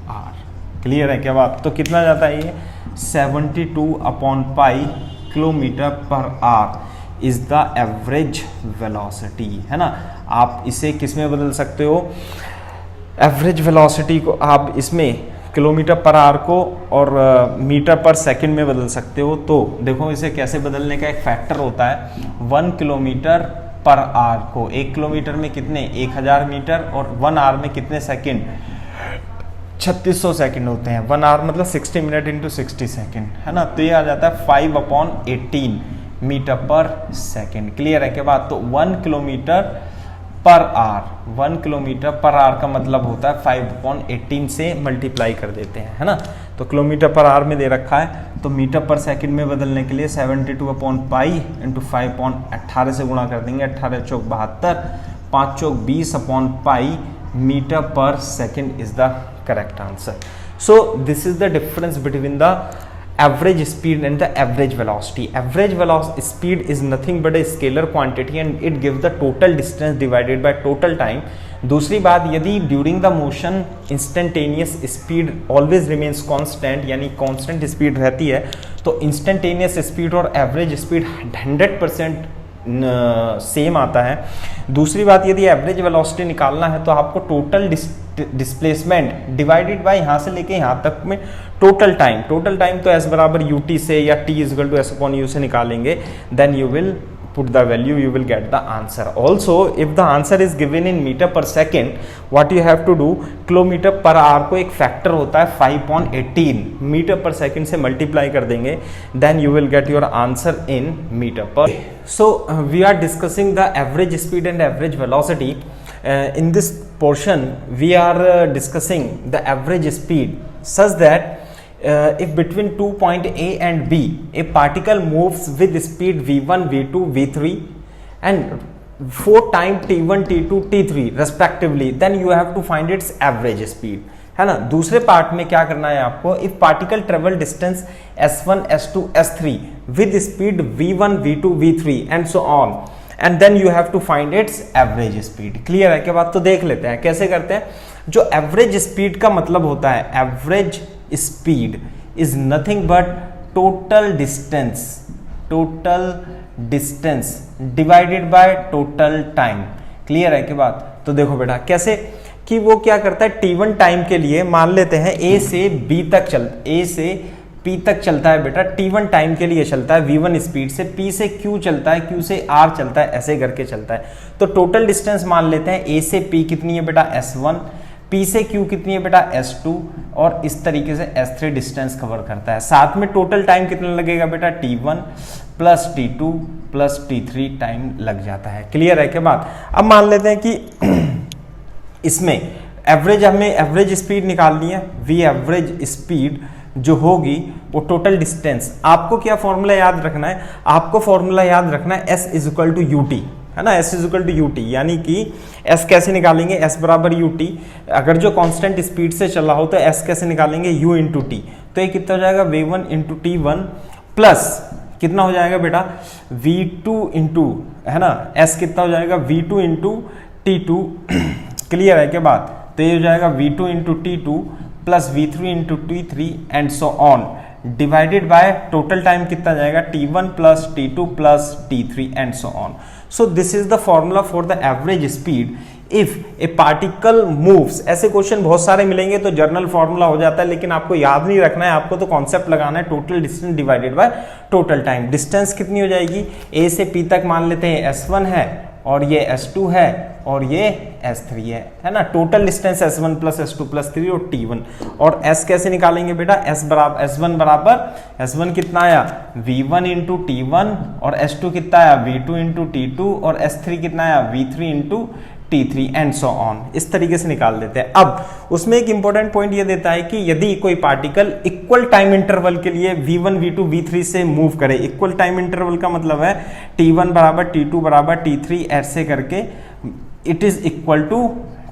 R. क्लियर है क्या बात? तो कितना जाता है ये? 72 upon pi kilometre per hour is the average velocity, है ना। आप इसे किस में बदल सकते हो? एवरेज वेलोसिटी को आप इसमें किलोमीटर पर आवर को और मीटर पर सेकंड में बदल सकते हो। तो देखो इसे कैसे बदलने का एक फैक्टर होता है 1 किलोमीटर पर आवर को। 1 किलोमीटर में कितने 1000 मीटर और 1 आवर में कितने सेकंड 3600 सेकंड होते हैं। 1 आवर मतलब 60 मिनट इंटू 60 सेकंड, है ना। तो ये आ जाता है 5/18 मीटर पर सेकंड। क्लियर है क्या बात। तो 1 kilometre per our, 1 kilometre per our का मतलब होता है 5/18 से मल्टीप्लाई कर देते हैं, है ना। तो किलोमीटर पर आवर में दे रखा है, तो मीटर पर सेकंड में बदलने के लिए 72/पाई इंटू 5/18 से गुणा कर देंगे। 18 चौक 72, 5 चौक 20/पाई मीटर पर second is the correct answer. So this is the difference between the average speed and the average velocity. Average velocity speed is nothing but a scalar quantity and it gives the total distance divided by total time. दूसरी बात, यदि during the motion instantaneous speed always remains constant, यानी constant speed रहती है, तो instantaneous speed और average speed 100% same आता है। दूसरी बात, यदि एवरेज वेलोसिटी निकालना है तो आपको टोटल डिस्प्लेसमेंट डिवाइडेड बाय यहाँ से लेके यहाँ तक में टोटल टाइम तो एस बराबर यू टी से या T is equal to S upon U से निकालेंगे, then you will put the value, you will get the answer. Also if the answer is given in meter per second, what you have to do, kilometre per our को एक factor होता है 5/18 metre पर second से multiply कर देंगे, then you will get your answer in meter per. So we are discussing the average speed and average velocity. In this portion we are discussing the average speed such that if between 2 point A and B a particle moves with speed v1, v2, v3 and 4 times t1, t2, t3 respectively, then you have to find its average speed, है ना। दूसरे part में क्या करना है आपको, if particle travel distance s1, s2, s3 with speed v1, v2, v3 and so on and then you have to find its average speed. Clear है क्या बात। तो देख लेते हैं कैसे करते हैं। जो एवरेज स्पीड का मतलब होता है, average speed is nothing but total distance divided by total time. Clear है क्या बात। तो देखो बेटा कैसे कि वो क्या करता है, T1 टाइम के लिए मान लेते हैं A से B तक चलता है बेटा, T1 टाइम के लिए चलता है V1 स्पीड से, P से Q चलता है, Q से R चलता है, ऐसे करके चलता है। तो टोटल डिस्टेंस मान लेते हैं A से P कितनी है बेटा S1, P से Q कितनी है बेटा S2 और इस तरीके से S3 डिस्टेंस कवर करता है। साथ में टोटल टाइम कितना लगेगा बेटा, T1 plus T2 plus T3 time लग जाता है। क्लियर है क्या बात। अब मान लेते हैं कि इसमें एवरेज, हमें एवरेज स्पीड निकालनी है। वी एवरेज स्पीड जो होगी वो टोटल डिस्टेंस, आपको क्या फॉर्मूला याद रखना है, आपको फॉर्मूला याद रखना है S is equal to U T, है ना। S is equal to U T, यानी कि S कैसे निकालेंगे, S बराबर यू टी। अगर जो कांस्टेंट स्पीड से चला हो तो S कैसे निकालेंगे, U इंटू टी। तो ये कितना हो जाएगा V1 इंटू T1 प्लस कितना हो जाएगा बेटा V2 इंटू, है ना, S कितना हो जाएगा V2 इंटू T2। क्लियर है क्या बात। तो ये हो जाएगा V2 into T2 plus V3 into T3 and so on divided by total time कितना जाएगा, T1 plus T2 plus T3 and so on. So this is the formula for the average speed if a particle moves. ऐसे question बहुत सारे मिलेंगे तो journal formula हो जाता है, लेकिन आपको याद नहीं रखना है, आपको तो कॉन्सेप्ट लगाना है total distance divided by total time. Distance कितनी हो जाएगी, A से P तक मान लेते हैं S1 है और ये S2 है और ये S3 है ना। Total distance S1 plus S2 plus 3 और T1। और S कैसे निकालेंगे बेटा, S1 बराबर S1 कितना आया V1 इंटू T1 और S2 कितना आया V2 इंटू T2 और S3 कितना आया V3 into T3 and so on. इस तरीके से निकाल देते हैं। अब उसमें एक इंपॉर्टेंट पॉइंट ये देता है कि यदि कोई पार्टिकल इक्वल टाइम इंटरवल के लिए V1, V2, V3 से मूव करे, इक्वल टाइम इंटरवल का मतलब है T1 बराबर T2 बराबर T3 ऐसे करके it is equal to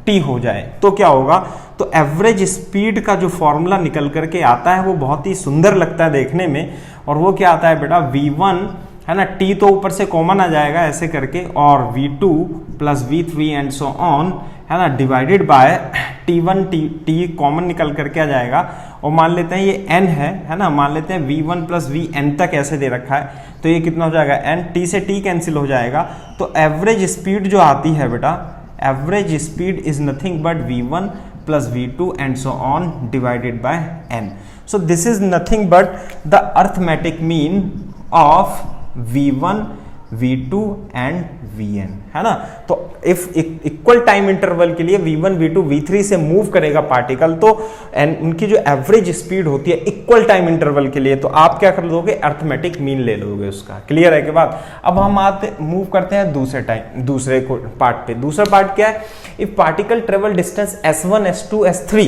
T हो जाए, तो क्या होगा, तो एवरेज स्पीड का जो फॉर्मूला निकल करके आता है वो बहुत ही सुंदर लगता है देखने में। और वो क्या आता है बेटा V1, है ना, T तो ऊपर से कॉमन आ जाएगा ऐसे करके, और V2 plus V3 and so on, है ना, divided by T1 T common निकल करके आ जाएगा। और मान लेते हैं ये N है ना, मान लेते हैं V1 प्लस Vn तक ऐसे दे रखा है, तो ये कितना हो जाएगा N, T से T कैंसिल हो जाएगा। तो एवरेज स्पीड जो आती है बेटा, average speed is nothing but V1 plus v2 and so on divided by n. So this is nothing but the arithmetic mean of v1, v2 and vn, है ना। तो इफ इक्वल टाइम इंटरवल के लिए v1, v2, v3 से move करेगा particle, तो and उनकी जो एवरेज स्पीड होती है इक्वल टाइम इंटरवल के लिए, तो आप क्या कर लोगे, अर्थमेटिक मीन ले लोगे उसका। क्लियर है के बाद अब हम आते मूव करते हैं दूसरे पार्ट पे। दूसरा पार्ट क्या है, if particle travel distance s1, s2, s3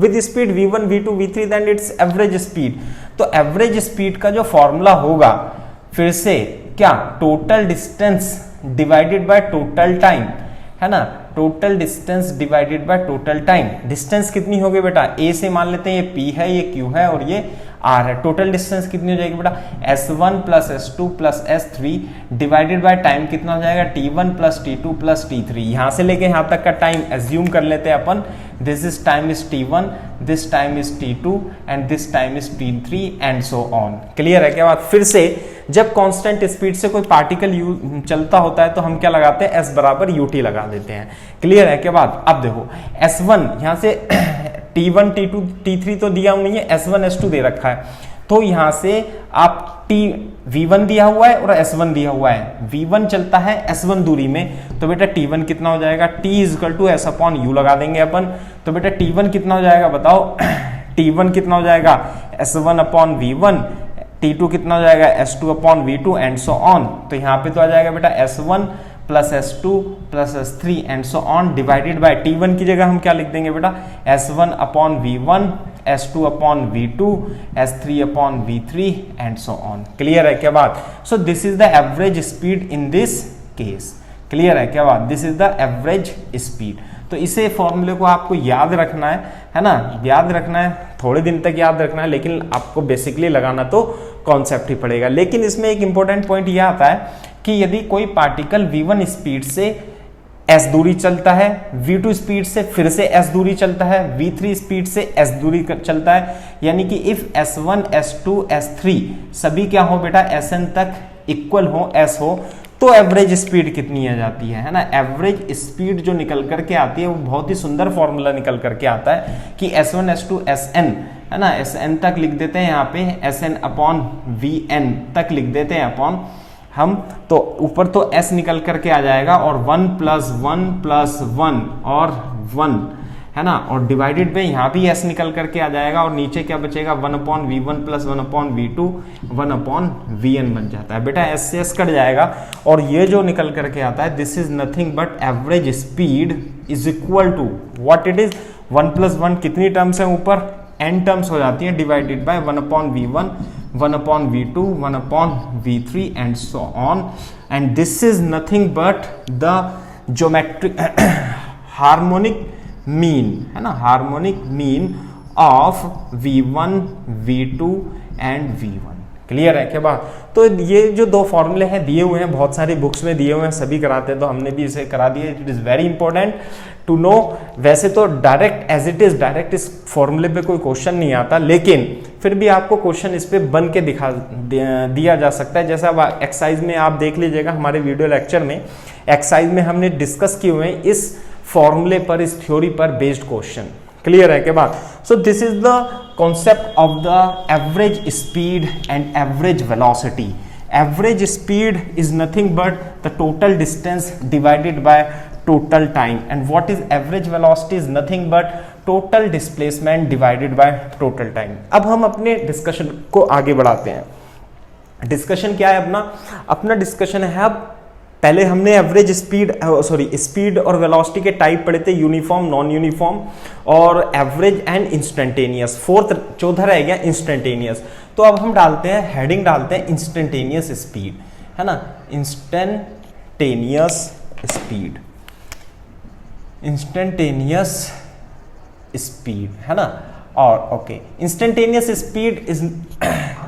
with speed v1, v2, v3 then its average speed. तो एवरेज स्पीड का जो फॉर्मूला होगा फिर से क्या, total distance divided by total time, है ना। Total distance divided by total time. Distance कितनी होगी बेटा, ए से मान लेते हैं ये p है, ये q है और ये r है। टोटल डिस्टेंस कितनी हो जाएगी बेटा, s1 plus s2 plus s3 divided by time कितना हो जाएगा, t1 plus t2 plus t3। यहां से लेके यहां तक का टाइम एज्यूम कर लेते हैं अपन, this is time is t1, this time is t2 and this time is t3 and so on. Clear है क्या बात। फिर से जब कांस्टेंट स्पीड से कोई पार्टिकल चलता होता है तो हम क्या लगाते हैं, s बराबर ut लगा देते हैं। क्लियर है क्या बात। अब देखो s1 यहां से t1, t2, t3 तो दिया नहीं है, s1, s2 दे रखा है, तो यहां से आप v1 दिया हुआ है और s1 दिया हुआ है। v1 चलता है s1 दूरी में, तो बेटा t1 कितना हो जाएगा, t equal to s upon u लगा देंगे अपन। तो बेटा t1 कितना हो जाएगा बताओ, t1 कितना हो जाएगा, s1 अपॉन v1, t2 कितना हो जाएगा, s2 upon v2 and so on. तो यहाँ पे तो आ जाएगा बेटा s1 plus s2 plus s3 and so on divided by t1 की जगह हम क्या लिख देंगे बेटा, s1 upon v1, s2 upon v2, s3 upon v3 and so on. Clear है क्या बात। सो this is the average speed in this case. Clear है क्या बात, this is the average speed. तो इसे फॉर्मूले को आपको याद रखना है ना, याद रखना है, थोड़े दिन तक याद रखना है, लेकिन आपको बेसिकली लगाना तो कॉन्सेप्ट ही पड़ेगा। लेकिन इसमें एक इंपॉर्टेंट पॉइंट यह आता है कि यदि कोई पार्टिकल v1 स्पीड से s दूरी चलता है, v2 स्पीड से फिर से s दूरी चलता है, v3 स्पीड से s दूरी चलता है, यानी कि इफ s1, s2, s3 सभी क्या हो बेटा, sn तक इक्वल हो, s हो, तो एवरेज स्पीड कितनी आ जाती है ना। एवरेज स्पीड जो निकल करके आती है वो बहुत ही सुंदर फॉर्मूला निकल करके आता है कि s1, s2, sn, है ना, sn तक लिख देते हैं यहाँ पे, sn अपॉन vn तक लिख देते हैं अपॉन हम, तो ऊपर तो s निकल करके आ जाएगा और 1 प्लस 1 प्लस 1 और 1, है ना, और डिवाइडेड पे यहाँ भी s निकल करके आ जाएगा और नीचे क्या बचेगा, 1 upon v1 plus 1 upon v2, 1 upon vn बन जाता है। बेटा s से s कट जाएगा और ये जो निकल करके आता है, this is nothing but average speed is equal to what it is, 1 plus 1 कितनी टर्म्स है ऊपर, n टर्म्स हो जाती है, divided by 1 upon v1, 1 upon v2, 1 upon v3 and so on, and this is nothing but the geometric harmonic mean, है ना, harmonic mean of v1, v2 and v1। Clear है क्या बात। तो ये जो दो फॉर्मूले हैं दिए हुए हैं, बहुत सारी बुक्स में दिए हुए हैं, सभी कराते हैं, तो हमने भी इसे करा दिया। It is very important to know. वैसे तो direct as it is direct इस फॉर्मूले पे कोई क्वेश्चन नहीं आता, लेकिन फिर भी आपको क्वेश्चन इस पे बन के दिया जा सकता है। जैसा अब एक्सरसाइज में आप देख लीजिएगा, हमारे वीडियो लेक्चर में एक्सरसाइज में हमने डिस्कस किए हुए हैं इस फॉर्मूले पर, इस थ्योरी पर बेस्ड क्वेश्चन। क्लियर है क्या बात। सो this is the concept of the average speed and average velocity. Average speed is nothing but the total distance divided by total time, and what is average velocity is nothing but total displacement divided by total time. अब हम अपने discussion को आगे बढ़ाते हैं। Discussion क्या है अपना डिस्कशन है, अब पहले हमने एवरेज स्पीड और वेलोसिटी के टाइप पढ़े थे, यूनिफॉर्म, नॉन यूनिफॉर्म और एवरेज एंड इंस्टेंटेनियस। चौथा रह गया इंस्टेंटेनियस। तो अब हम डालते हैं, हेडिंग डालते हैं इंस्टेंटेनियस स्पीड, है ना, इंस्टेंटेनियस स्पीड, इंस्टेंटेनियस स्पीड, है ना। और okay, instantaneous speed is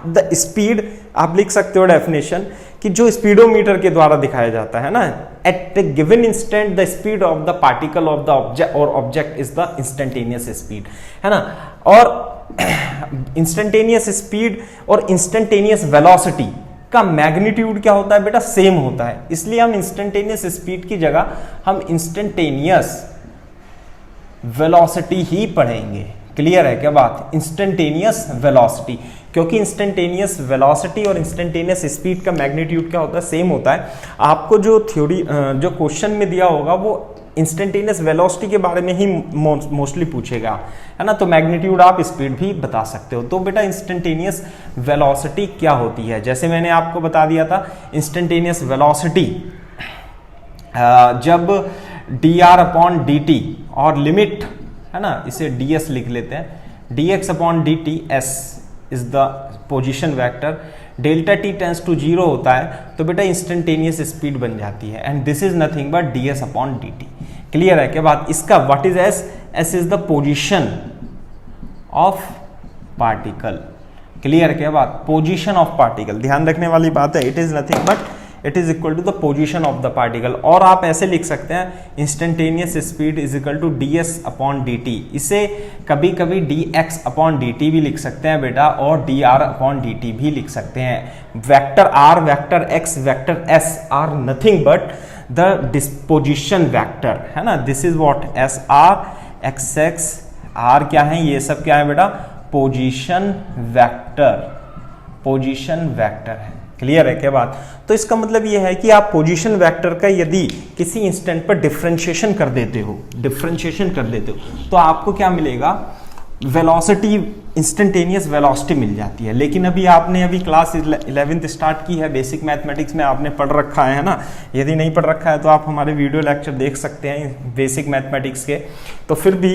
the speed, आप लिख सकते हो डेफिनेशन कि जो स्पीडोमीटर के द्वारा दिखाया जाता है ना, at the given instant the speed of the particle of the object और object is the instantaneous speed, है ना। और इंस्टेंटेनियस स्पीड और इंस्टेंटेनियस वेलोसिटी का मैग्नीट्यूड क्या होता है बेटा, सेम होता है। इसलिए हम इंस्टेंटेनियस स्पीड की जगह हम इंस्टेंटेनियस वेलोसिटी ही पढ़ेंगे। क्लियर है क्या बात? इंस्टेंटेनियस वेलोसिटी, क्योंकि इंस्टेंटेनियस वेलोसिटी और इंस्टेंटेनियस स्पीड का मैग्नीट्यूड क्या होता है? सेम होता है। आपको जो थ्योरी जो क्वेश्चन में दिया होगा वो इंस्टेंटेनियस वेलोसिटी के बारे में ही मोस्टली पूछेगा, है ना। तो मैग्नीट्यूड आप स्पीड भी बता सकते हो। तो बेटा इंस्टेंटेनियस वेलोसिटी क्या होती है? जैसे मैंने आपको बता दिया था, इंस्टेंटेनियस वेलोसिटी जब dr/dt और लिमिट, है ना, इसे ds लिख लेते हैं, dx/dt s is the position vector, delta t tends to 0 होता है तो बेटा इंस्टेंटेनियस स्पीड बन जाती है, and this is nothing but ds/dt। Clear है क्या बात? इसका what is s? s is the position of particle. Clear क्या बात? पोजीशन ऑफ पार्टिकल, ध्यान रखने वाली बात है। It is nothing but it is equal to the position of the particle. और आप ऐसे लिख सकते हैं, instantaneous speed is equal to ds/dt। इसे कभी कभी dx/dt भी लिख सकते हैं बेटा, और dr/dt भी लिख सकते हैं। Vector r, vector x, vector s are nothing but the disposition vector, है ना। This is what SR, XX, R क्या है? ये सब क्या है बेटा? पोजीशन वेक्टर, पोजीशन वेक्टर है। क्लियर है क्या बात? तो इसका मतलब ये है कि आप पोजीशन वेक्टर का यदि किसी इंस्टेंट पर डिफरेंशिएशन कर देते हो, तो आपको क्या मिलेगा? वेलोसिटी, इंस्टेंटेनियस वेलोसिटी मिल जाती है। लेकिन अभी क्लास 11th स्टार्ट की है, बेसिक मैथमेटिक्स में आपने पढ़ रखा है ना। यदि नहीं पढ़ रखा है तो आप हमारे वीडियो लेक्चर देख सकते हैं बेसिक मैथमेटिक्स के। तो फिर भी,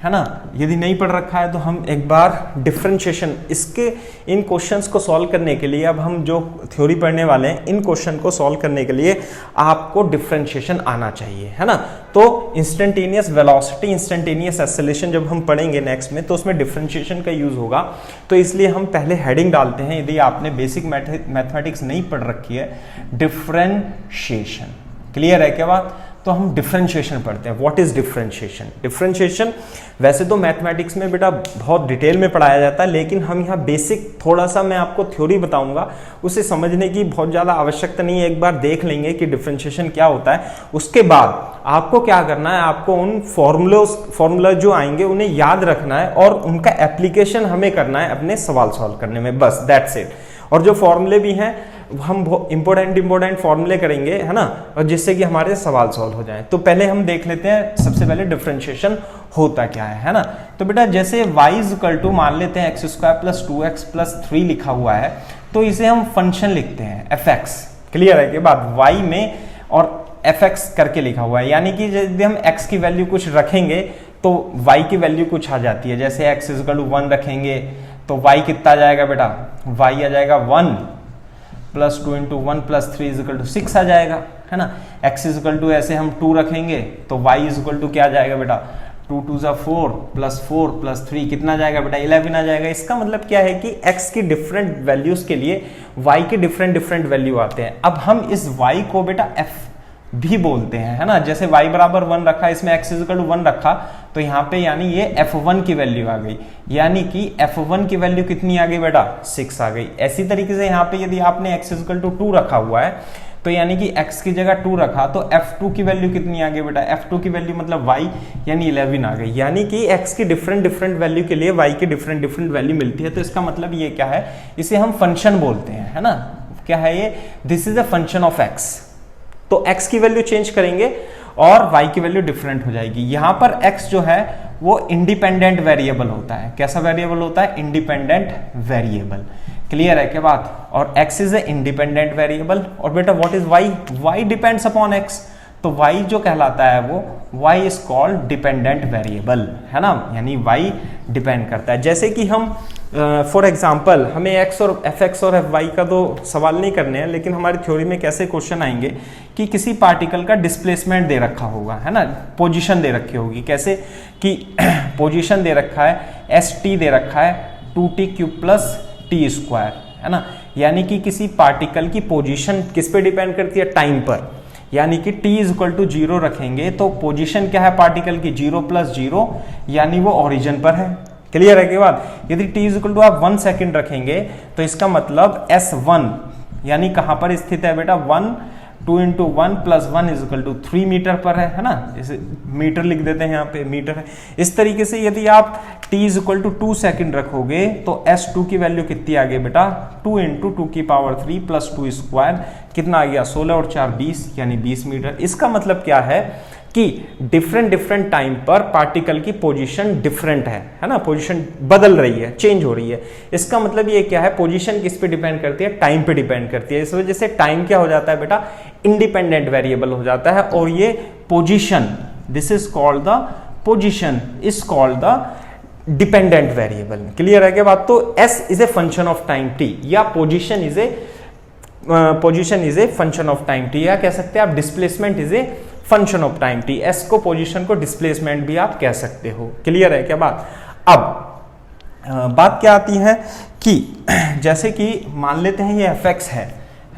है ना, यदि नहीं पढ़ रखा है तो हम एक बार डिफरेंशिएशन, इसके इन क्वेश्चंस को सॉल्व करने के लिए, अब हम जो थ्योरी पढ़ने वाले हैं, इन क्वेश्चन को सॉल्व करने के लिए आपको डिफरेंशिएशन आना चाहिए, है ना। तो इंस्टेंटेनियस वेलोसिटी, इंस्टेंटेनियस एक्सेलरेशन जब हम पढ़ेंगे नेक्स्ट में, तो उसमें डिफरेंशिएशन का यूज होगा। तो इसलिए हम पहले हेडिंग डालते हैं, यदि आपने बेसिक मैथमेटिक्स नहीं पढ़ रखी है, डिफरेंशिएशन। क्लियर है क्या बात? तो हम डिफरेंशिएशन पढ़ते हैं। What is differentiation? डिफरेंशिएशन वैसे तो मैथमेटिक्स में बेटा बहुत डिटेल में पढ़ाया जाता है, लेकिन हम यहाँ बेसिक थोड़ा सा मैं आपको थ्योरी बताऊंगा, उसे समझने की बहुत ज़्यादा आवश्यकता नहीं है। एक बार देख लेंगे कि डिफरेंशिएशन क्या होता है, उसके बाद आपको क्या करना है, आपको उन फॉर्मूला जो आएंगे उन्हें याद रखना है और उनका एप्लीकेशन हमें करना है अपने सवाल सॉल्व करने में, बस दैट्स इट। और जो फॉर्मूले भी हैं हम इंपॉर्टेंट फॉर्मूले करेंगे, है ना, और जिससे कि हमारे सवाल सॉल्व हो जाए। तो पहले हम देख लेते हैं, सबसे पहले डिफरेंशिएशन होता क्या है ना। तो बेटा जैसे y इज इक्वल टू, मान लेते हैं x² + 2x + 3 लिखा हुआ है, तो इसे हम फंक्शन लिखते हैं fx। क्लियर है कि बात? y में और fx करके लिखा हुआ है, यानी कि यदि हम x की वैल्यू कुछ रखेंगे तो y की वैल्यू कुछ आ जाती है। जैसे x इज इक्वल टू 1 रखेंगे तो y कितना आ जाएगा बेटा? y आ जाएगा 1 + 2 × 1 + 3 = 6 आ जाएगा, है ना। x इज इक्वल टू ऐसे हम 2 रखेंगे तो y इज इक्वल टू क्या आ जाएगा बेटा? 2 × 2 = 4 + 4 + 3 कितना जाएगा बेटा? 11 आ जाएगा। इसका मतलब क्या है कि x की डिफरेंट वैल्यूज के लिए y के डिफरेंट वैल्यू आते हैं। अब हम इस y को बेटा f भी बोलते हैं, है ना। जैसे y बराबर 1 रखा, इसमें x इज इक्वल टू 1 रखा, तो यहाँ पे यानी ये f1 की वैल्यू आ गई, यानी कि f1 की वैल्यू कितनी आ गई बेटा? 6 आ गई। ऐसी तरीके से यहाँ पे यदि आपने x इज इक्वल टू 2 रखा हुआ है, तो यानी कि x की जगह 2 रखा, तो f2 की वैल्यू कितनी आ गई बेटा? f2 की वैल्यू मतलब y, यानी 11 आ गई। यानी कि x की डिफरेंट वैल्यू के लिए y की डिफरेंट वैल्यू मिलती है। तो इसका मतलब ये क्या है? इसे हम फंक्शन बोलते हैं, है ना। क्या है ये? This is a function of x। तो x की वैल्यू चेंज करेंगे और y की वैल्यू डिफरेंट हो जाएगी। यहां पर x जो है वो इंडिपेंडेंट वेरिएबल होता है। कैसा वेरिएबल होता है? Independent variable. क्लियर है क्या बात? और x is a independent variable. और बेटा what is y? y depends upon x। तो y जो कहलाता है वो y is called dependent variable, है ना, यानी y डिपेंड करता है। जैसे कि हम फॉर एग्जाम्पल, हमें x और fx और fy का तो सवाल नहीं करने हैं, लेकिन हमारी थ्योरी में कैसे क्वेश्चन आएंगे कि किसी पार्टिकल का डिस्प्लेसमेंट दे रखा होगा, है ना, पोजीशन दे रखी होगी। कैसे कि पोजीशन दे रखा है, st दे रखा है 2t³ + t², है ना, यानी कि किसी पार्टिकल की पोजीशन किस पे डिपेंड करती है? टाइम पर। यानी कि t इज इक्वल टू 0 रखेंगे तो पोजीशन क्या है पार्टिकल की? 0 + 0, यानी वो ओरिजिन पर है। क्लियर है कि बात? यदि t इज इक्वल टू आप 1 सेकेंड रखेंगे तो इसका मतलब S1 यानी कहां पर स्थित है बेटा? 1 2 into 1 plus 1 is equal to 3 metre per है ना, जैसे मीटर लिख देते हैं यहाँ पे, मीटर है। इस तरीके से यदि आप t is equal to 2 second रखोगे तो s2 की वैल्यू कितनी आ गई बेटा, 2 इंटू 2 की पावर 3 प्लस 2 स्क्वायर, कितना आ गया 16 और 4 20, यानी 20 मीटर। इसका मतलब क्या है कि डिफरेंट टाइम पर पार्टिकल की पोजीशन डिफरेंट है ना, पोजीशन बदल रही है, चेंज हो रही है। इसका मतलब ये क्या है, पोजीशन किस पे डिपेंड करती है, टाइम पे डिपेंड करती है। इस वजह से टाइम क्या हो जाता है बेटा, इंडिपेंडेंट वेरिएबल हो जाता है, और ये position, this is called the position is called the dependent variable. Clear है क्या बात। तो s is a function of time t, या position is a function of time t, या कह सकते हैं आप displacement is a function of time t। s को पोजीशन को डिस्प्लेसमेंट भी आप कह सकते हो। क्लियर है क्या बात। अब बात क्या आती है कि जैसे कि मान लेते हैं ये fx है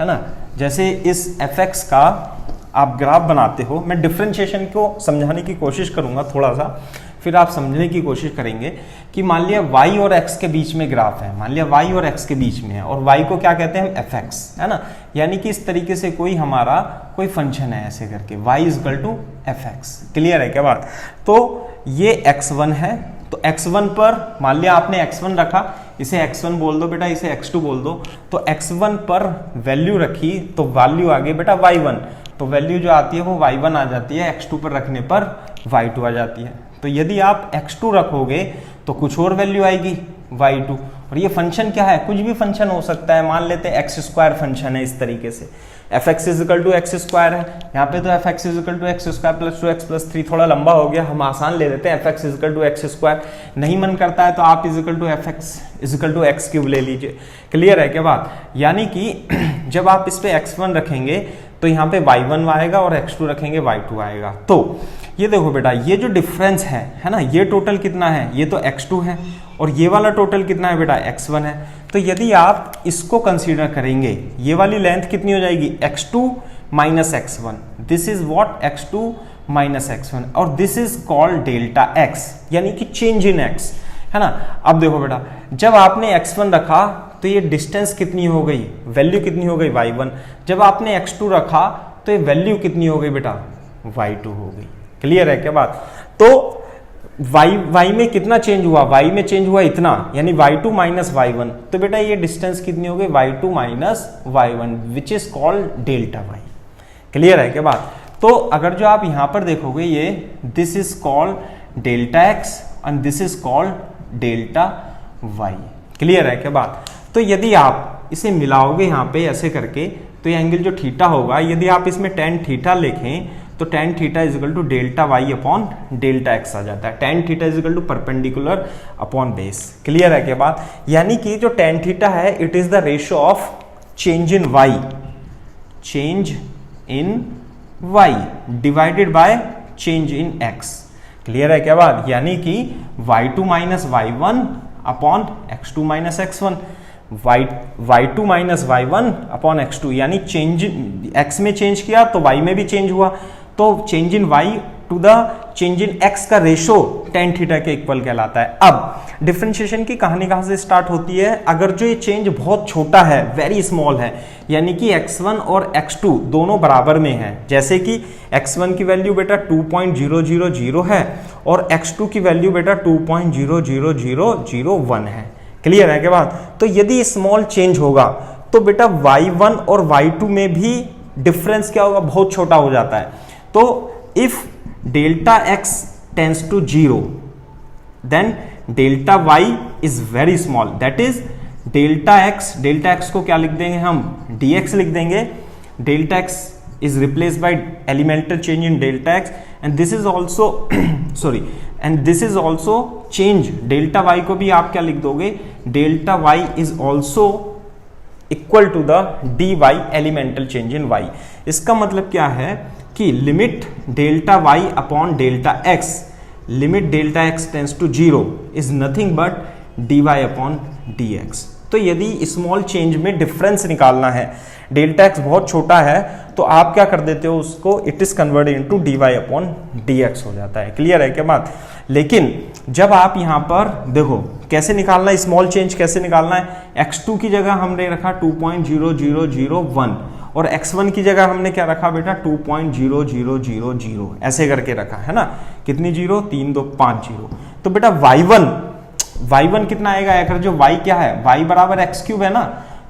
ना, जैसे इस fx का आप ग्राफ बनाते हो, मैं डिफरेंशिएशन को समझाने की कोशिश करूंगा थोड़ा सा, फिर आप समझने की कोशिश करेंगे कि मान लिया y और x के बीच में ग्राफ है, मान लिया y और x के बीच में है, और y को क्या कहते हैं हम fx, है ना, यानी कि इस तरीके से कोई हमारा कोई फंक्शन है ऐसे करके y is equal to fx। क्लियर है क्या बात। तो ये x1 है, तो x1 पर मान लिया आपने x1 रखा, इसे x1 बोल दो बेटा, इसे x2 बोल दो, तो x1 पर वैल्यू रखी तो वैल्यू आ गई बेटा y1, तो वैल्यू जो आती है वो y1 आ जाती है, x2 पर रखने पर y2 आ जाती है। तो यदि आप x2 रखोगे तो कुछ और वैल्यू आएगी y2, और ये फंक्शन क्या है, कुछ भी फंक्शन हो सकता है, मान लेते हैं x स्क्वायर फंक्शन है, इस तरीके से fx is equal to x square है, यहाँ पे तो fx is equal to x square plus 2x plus 3, थोड़ा लंबा हो गया, हम आसान ले लेते हैं fx is equal to x square. नहीं मन करता है तो आप is equal to fx is equal to x cube ले लीजिए। क्लियर है क्या बात। यानी कि जब आप इस पे x1 रखेंगे तो यहाँ पे y1 आएगा, और x2 रखेंगे y2 आएगा। तो ये देखो बेटा, ये जो डिफरेंस है ना, ये टोटल कितना है, ये तो x2 है, और ये वाला टोटल कितना है बेटा, x1 है। तो यदि आप इसको कंसीडर करेंगे, ये वाली लेंथ कितनी हो जाएगी, x2 minus x1, this is what x2 minus x1, और this is called delta x, यानी कि चेंज इन x, है ना। अब देखो बेटा, जब आपने x1 रखा तो ये डिस्टेंस कितनी हो गई, वैल्यू कितनी हो गई y1, जब आपने x2 रखा तो ये वैल्यू कितनी हो गई बेटा, y2 हो गई। क्लियर है क्या बात। तो y में कितना चेंज हुआ, y में चेंज हुआ इतना, यानी y2 माइनस y1, तो बेटा ये डिस्टेंस कितनी हो गई, y2 minus y1, which is called delta y। Clear है क्या बात। तो अगर जो आप यहां पर देखोगे, ये this is called delta x and this is called delta y। Clear है क्या बात। तो यदि आप इसे मिलाओगे यहाँ पे ऐसे करके, तो ये एंगल जो थीटा होगा, यदि आप इसमें tan थीटा लिखें तो tan theta is equal to delta y upon delta x आ जाता है। tan theta is equal to perpendicular upon base. Clear है क्या बात। यानी कि जो tan थीटा है, it is the ratio of change in y, change in y divided by change in x। Clear है क्या बात। यानी कि y2 minus y1 upon x2 minus x1, y2 minus y1 upon x2, यानी change x में change किया तो y में भी चेंज हुआ, तो change in y to the change in x का रेशो tan थीटा के इक्वल कहलाता है। अब डिफरेंशिएशन की कहानी कहां से स्टार्ट होती है, अगर जो ये चेंज बहुत छोटा है, वेरी स्मॉल है, यानी कि x1 और x2 दोनों बराबर में है, जैसे कि x1 की वैल्यू बेटा 2.0000 है और x2 की वैल्यू बेटा 2.00001 है। क्लियर है क्या बात। तो यदि स्मॉल चेंज होगा तो बेटा y1 और y2 में भी डिफरेंस क्या होगा, बहुत छोटा हो जाता है। तो if delta x tends to 0 then delta y is very small, that is delta x को क्या लिख देंगे हम, dx लिख देंगे। डेल्टा x is replaced by elemental change in delta x and this is also sorry and this is also change delta y को भी आप क्या लिख दोगे, delta y is also equal to the dy elemental change in y। इसका मतलब क्या है कि limit delta y upon delta x, limit delta x tends to 0 is nothing but dy upon dx। तो यदि स्मॉल चेंज में difference निकालना है, डेल्टा x बहुत छोटा है, तो आप क्या कर देते हो उसको, it is converted into dy upon dx हो जाता है। क्लियर है क्या बात। लेकिन जब आप यहां पर देखो कैसे निकालना है, स्मॉल चेंज कैसे निकालना है, x2 की जगह हमने रखा 2.0001 और x1 की जगह हमने क्या रखा बेटा 2.0000 ऐसे करके रखा है ना, कितनी जीरो, 3 2 5 जीरो। तो बेटा y1 कितना आएगा, अगर जो y क्या है, y बराबर x³ है ना,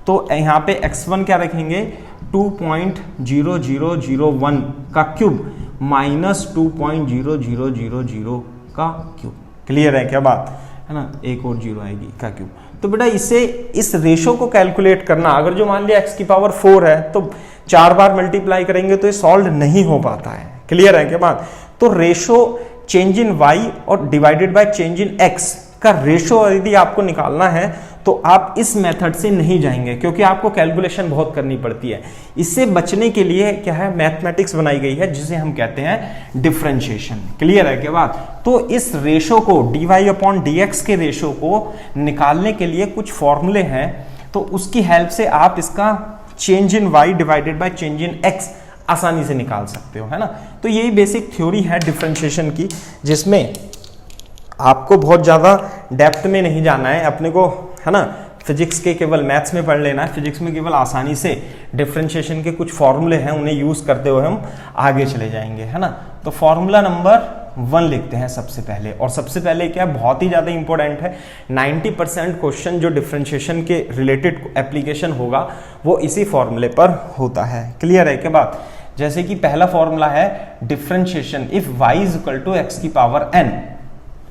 तो यहाँ पे x1 क्या रखेंगे 2.0001 का क्यूब माइनस 2.0000 का क्यूब। क्लियर है क्या बात, है ना, एक और जीरो आएगी का क्यूब। तो बेटा इसे इस रेशो को कैलकुलेट करना, अगर जो मान लिया x की पावर 4 है तो 4 बार मल्टीप्लाई करेंगे तो ये सॉल्व नहीं हो पाता है। क्लियर है क्या बात। तो रेशो चेंज इन y और divided by change in x का रेशो यदि आपको निकालना है तो आप इस मेथड से नहीं जाएंगे, क्योंकि आपको कैलकुलेशन बहुत करनी पड़ती है। इससे बचने के लिए क्या है, मैथमेटिक्स बनाई गई है जिसे हम कहते हैं डिफरेंशिएशन। क्लियर है क्या बात। तो इस रेशो को dy/dx के रेशो को निकालने के लिए कुछ फॉर्मूले हैं, तो उसकी हेल्प से आप इसका change in y divided by change in x आसानी से निकाल सकते हो, है ना। तो यही बेसिक थ्योरी है डिफरेंशिएशन की, जिसमें आपको बहुत ज्यादा डेप्थ में नहीं जाना है अपने को, है ना। फिजिक्स के केवल मैथ्स में पढ़ लेना है, फिजिक्स में केवल आसानी से डिफरेंशिएशन के कुछ फॉर्मूले हैं, उन्हें यूज करते हुए हम आगे चले जाएंगे, है ना। तो फॉर्मूला नंबर 1 लिखते हैं सबसे पहले, और सबसे पहले क्या बहुत ही ज्यादा इंपॉर्टेंट है, 90% क्वेश्चन जो डिफरेंशिएशन के रिलेटेड एप्लीकेशन होगा वो इसी फॉर्मूले पर होता है। क्लियर है क्या बात। जैसे कि पहला फॉर्मूला है differentiation if y is equal to x की पावर n,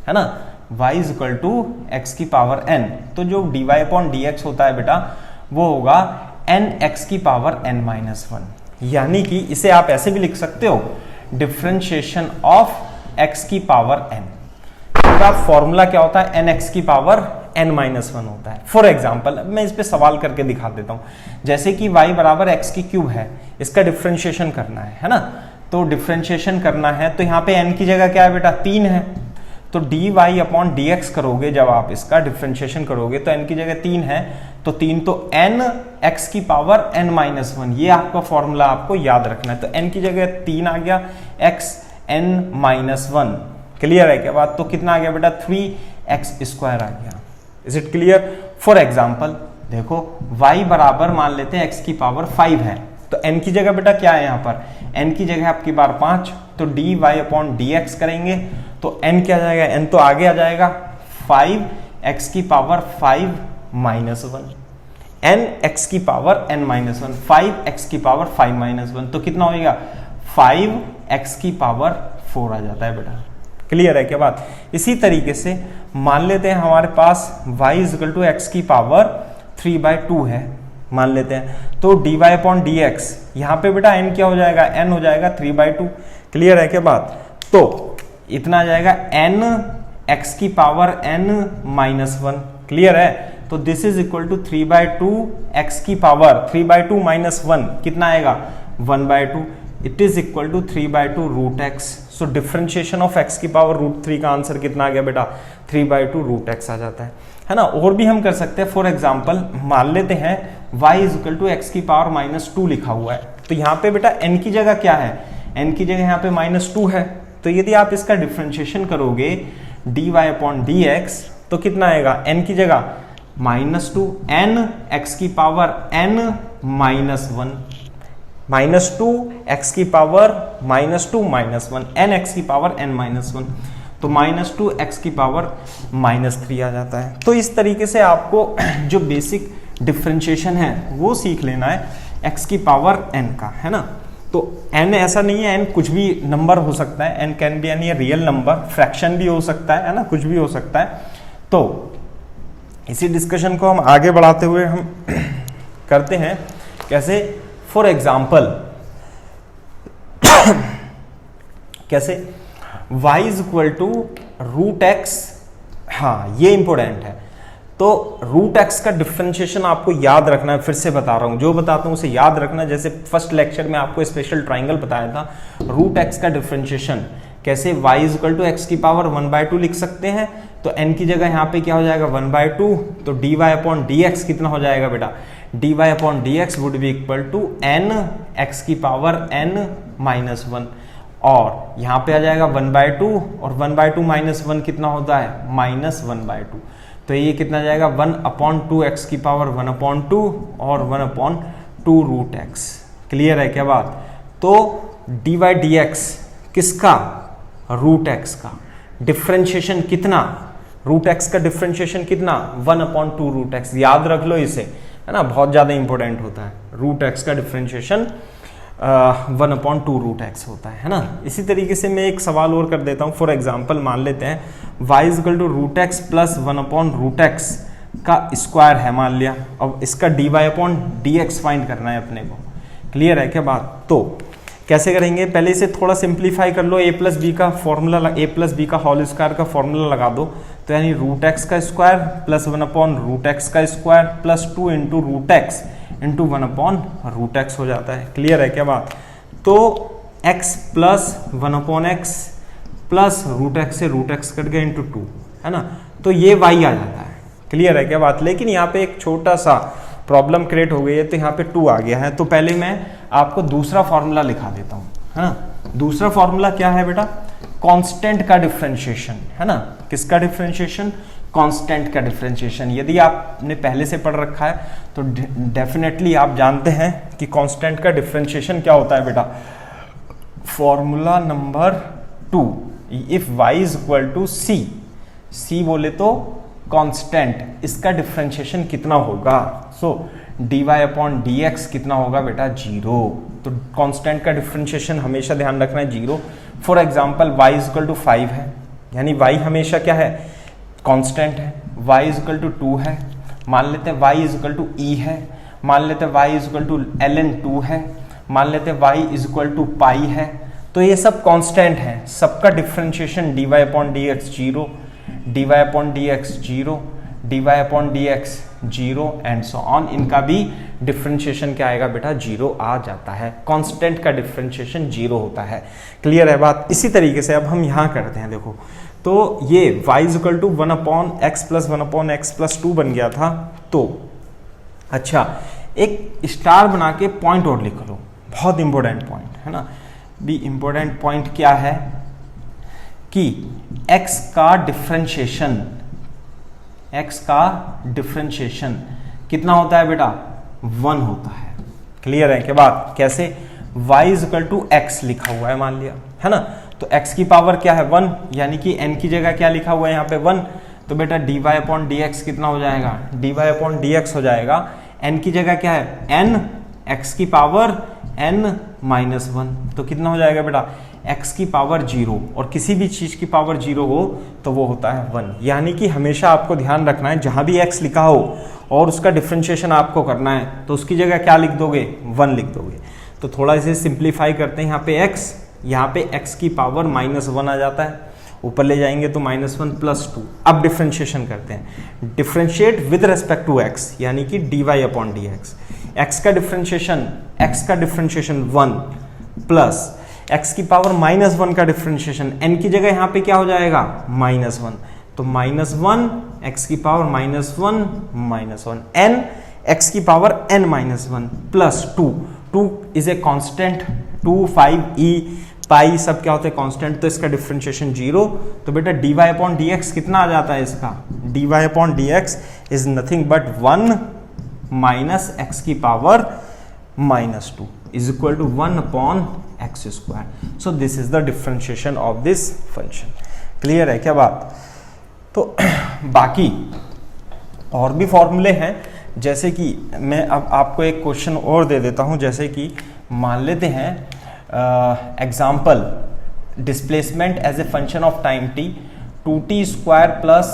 है ना, y is equal to x की पावर n, तो जो dy/dx होता है बेटा वो होगा nx की पावर n-1, यानी कि इसे आप ऐसे भी लिख सकते हो डिफरेंशिएशन ऑफ x की पावर n। तो फॉर्मूला क्या होता है, nx की पावर n-1 होता है। फॉर एग्जाम्पल मैं इस पे सवाल करके दिखा देता हूं, जैसे कि y बराबर x की क्यूब है, इसका डिफरेंशिएशन करना है ना। तो डिफरेंशिएशन करना है तो यहाँ पे n की जगह क्या है बेटा 3 है, तो dy/dx करोगे, जब आप इसका डिफरेंशिएशन करोगे तो n की जगह 3 है, तो 3 तो n x की पावर n-1, ये आपका फॉर्मूला आपको याद रखना है। तो n की जगह 3 आ गया, x n-1। क्लियर है क्या बात। तो कितना आ गया बेटा 3x² आ गया। Is it clear. For example देखो y बराबर मान लेते हैं x की पावर 5 है, तो n की जगह बेटा क्या है, यहाँ पर n की जगह आपकी बार 5, तो dy/dx करेंगे तो n क्या जाएगा, n तो आगे आ जाएगा 5x की पावर 5-1, n x की पावर n-1, 5x की पावर 5-1, तो कितना होगा 5x की पावर 4 आ जाता है बेटा। क्लियर है क्या बात। इसी तरीके से मान लेते हैं हमारे पास y is equal to x की पावर 3/2 है, मान लेते हैं, तो dy/dx यहाँ पे बेटा n क्या हो जाएगा, n हो जाएगा 3/2। क्लियर है क्या बात। तो इतना आ जाएगा n x की पावर n-1। क्लियर है। तो this is equal to 3/2 x की पावर 3/2 - 1 कितना आएगा 1/2। It is equal to 3/2 root x। So differentiation of x की पावर √3 का आंसर कितना आ गया बेटा 3/2 रूट x आ जाता है ना। और भी हम कर सकते हैं। फॉर एग्जाम्पल मान लेते हैं y is equal to x की पावर -2 लिखा हुआ है, तो यहाँ पे बेटा n की जगह क्या है, n की जगह यहाँ पे -2 है, तो यदि आप इसका डिफरेंशिएशन करोगे dy/dx तो कितना आएगा, n की जगह -2 n x की पावर n-1, -2 x की पावर -2 - 1 n x की पावर n-1, तो -2 x की पावर -3 आ जाता है। तो इस तरीके से आपको जो बेसिक डिफरेंशिएशन है वो सीख लेना है x की पावर n का, है ना। तो n ऐसा नहीं है, n कुछ भी नंबर हो सकता है, n can be any real number, fraction भी हो सकता है ना, कुछ भी हो सकता है। तो इसी डिस्कशन को हम आगे बढ़ाते हुए हम करते हैं कैसे। फॉर एग्जाम्पल कैसे y is equal to √x, हाँ ये इंपॉर्टेंट है। तो √x का डिफरेंशिएशन आपको याद रखना है, फिर से बता रहा हूं, जो बताता हूं उसे याद रखना। जैसे फर्स्ट लेक्चर में आपको स्पेशल ट्राइंगल बताया था, √x का डिफरेंशिएशन कैसे y is equal to x की पावर 1/2 लिख सकते हैं, तो n की जगह यहाँ पे क्या हो जाएगा 1/2, तो dy/dx कितना हो जाएगा बेटा, dy/dx would be equal to n x की पावर n-1, और यहाँ पे आ जाएगा 1/2, और 1/2 - 1 कितना होता है -1/2, तो ये कितना जाएगा 1/2 x की पावर 1/2 और 1/2 √x। क्लियर है क्या बात? तो dy dx किसका? रूट एक्स का। डिफ्रेंशिएशन कितना? रूट एक्स का डिफ्रेंशिएशन कितना? 1/2 रूट एक्स। याद रख लो इसे, है ना, बहुत ज्यादा इंपॉर्टेंट होता है। रूट एक्स का डिफ्रेंशिएशन 1/2 रूट एक्स होता है ना। इसी तरीके से मैं एक सवाल और कर देता हूं। फॉर एग्जांपल मान लेते हैं y equal to root X plus one by root X का स्क्वायर है मान लिया। अब इसका dy/dx फाइंड करना है अपने को। क्लियर है क्या बात? तो कैसे करेंगे? पहले इसे थोड़ा सिंप्लीफाई कर लो। a प्लस बी का फॉर्मूला, a प्लस बी का होल स्क्वायर का फॉर्मूला लगा दो। तो यानी रूट एक्स का स्क्वायर प्लस 1/रूट एक्स का square plus 2 into root X into one by root X हो जाता है। क्लियर है क्या बात? तो x plus 1/x plus root X से रूट एक्स कट गया इंटू 2, है ना। तो ये y आ जाता है। क्लियर है क्या बात? लेकिन यहाँ पे एक छोटा सा प्रॉब्लम क्रिएट हो गई है, तो यहाँ पे 2 आ गया है। तो पहले मैं आपको दूसरा फॉर्मूला लिखा देता हूँ, है ना। दूसरा फॉर्मूला क्या है बेटा? कांस्टेंट का डिफरेंशिएशन, है ना। किसका डिफरेंशिएशन? कांस्टेंट का डिफरेंशिएशन। यदि आपने पहले से पढ़ रखा है तो डेफिनेटली आप जानते हैं कि कांस्टेंट का डिफरेंशिएशन क्या होता है बेटा। Formula number 2, if y is equal to c बोले तो कांस्टेंट, इसका डिफरेंशिएशन कितना होगा? सो dy/dx कितना होगा बेटा? 0। तो कांस्टेंट का डिफरेंशिएशन हमेशा ध्यान रखना है 0। For example y is equal to 5 है, यानी y हमेशा क्या है? कांस्टेंट है। y इज इक्वल टू 2 है, मान लेते हैं y is equal to e है, मान लेते हैं y is equal to ln 2 है, मान लेते हैं y is equal to pi है। तो ये सब कांस्टेंट है, सबका differentiation dy/dx 0, dy/dx 0, dy/dx 0 and so on. इनका भी डिफरेंशिएशन क्या आएगा बेटा? 0 आ जाता है। कांस्टेंट का डिफरेंशिएशन 0 होता है। क्लियर है बात? इसी तरीके से अब हम यहां करते हैं। देखो, तो ये y is equal to 1/x plus 1/x plus 2 बन गया था। तो अच्छा, एक स्टार बना के पॉइंट और लिख लो, बहुत इंपॉर्टेंट पॉइंट है ना। भी इंपॉर्टेंट पॉइंट क्या है कि x का डिफरेंशिएशन कितना होता है बेटा? 1 होता है। क्लियर है क्या बात? कैसे? y is equal to x लिखा हुआ है मान लिया, है ना। तो x की पावर क्या है? 1, यानी कि n की जगह क्या लिखा हुआ है यहाँ पे? 1। तो बेटा dy/dx कितना हो जाएगा? dy/dx हो जाएगा, n की जगह क्या है? n, x की पावर n-1। तो कितना हो जाएगा बेटा? x की पावर 0, और किसी भी चीज की पावर 0 हो तो वो होता है 1। यानी कि हमेशा आपको ध्यान रखना है, जहां भी x लिखा हो और उसका डिफरेंशिएशन आपको करना है तो उसकी जगह क्या लिख दोगे? 1 लिख दोगे। तो थोड़ा इसे सिंप्लीफाई करते हैं। यहाँ पे यहाँ पे x की पावर -1 आ जाता है, ऊपर ले जाएंगे तो -1 प्लस 2। अब डिफरेंशिएशन करते हैं, differentiate with respect to x, यानी कि dy/dx। x का डिफरेंशिएशन 1 प्लस x की पावर -1 का डिफरेंशिएशन, n की जगह यहाँ पे क्या हो जाएगा? -1। तो -1 x की पावर -1 n x की power n-1 plus 2 is a constant. 2, 5, e, पाई सब क्या होते हैं? कांस्टेंट। तो इसका डिफरेंशिएशन 0। तो बेटा dy/dx कितना आ जाता है इसका? dy/dx is nothing but 1 minus x की power -2 is equal to 1/x²। So this is the differentiation of this function. Clear है क्या बात? तो बाकी और भी फॉर्मूले हैं, जैसे कि मैं अब आपको एक क्वेश्चन और दे देता हूं। जैसे कि मान लेते हैं example, displacement as a function of time t 2t² plus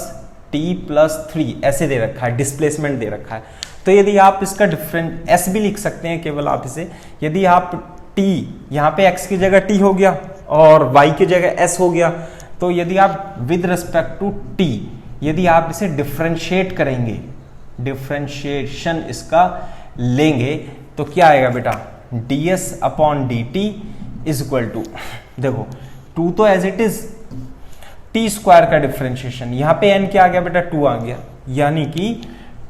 t plus 3 ऐसे दे रखा है, डिस्प्लेसमेंट दे रखा है। तो यदि आप इसका डिफरेंट s भी लिख सकते हैं केवल आप इसे, यदि आप t यहाँ पे x की जगह t हो गया और y की जगह s हो गया, तो यदि आप विद रिस्पेक्ट टू t यदि आप इसे डिफरेंशिएट करेंगे, डिफरेंशिएशन इसका लेंगे, तो क्या आएगा बेटा? ds/dt इज इक्वल टू, देखो 2 तो एज इट इज, t² का डिफरेंशिएशन, यहाँ पे n क्या आ गया बेटा? 2 आ गया, यानी कि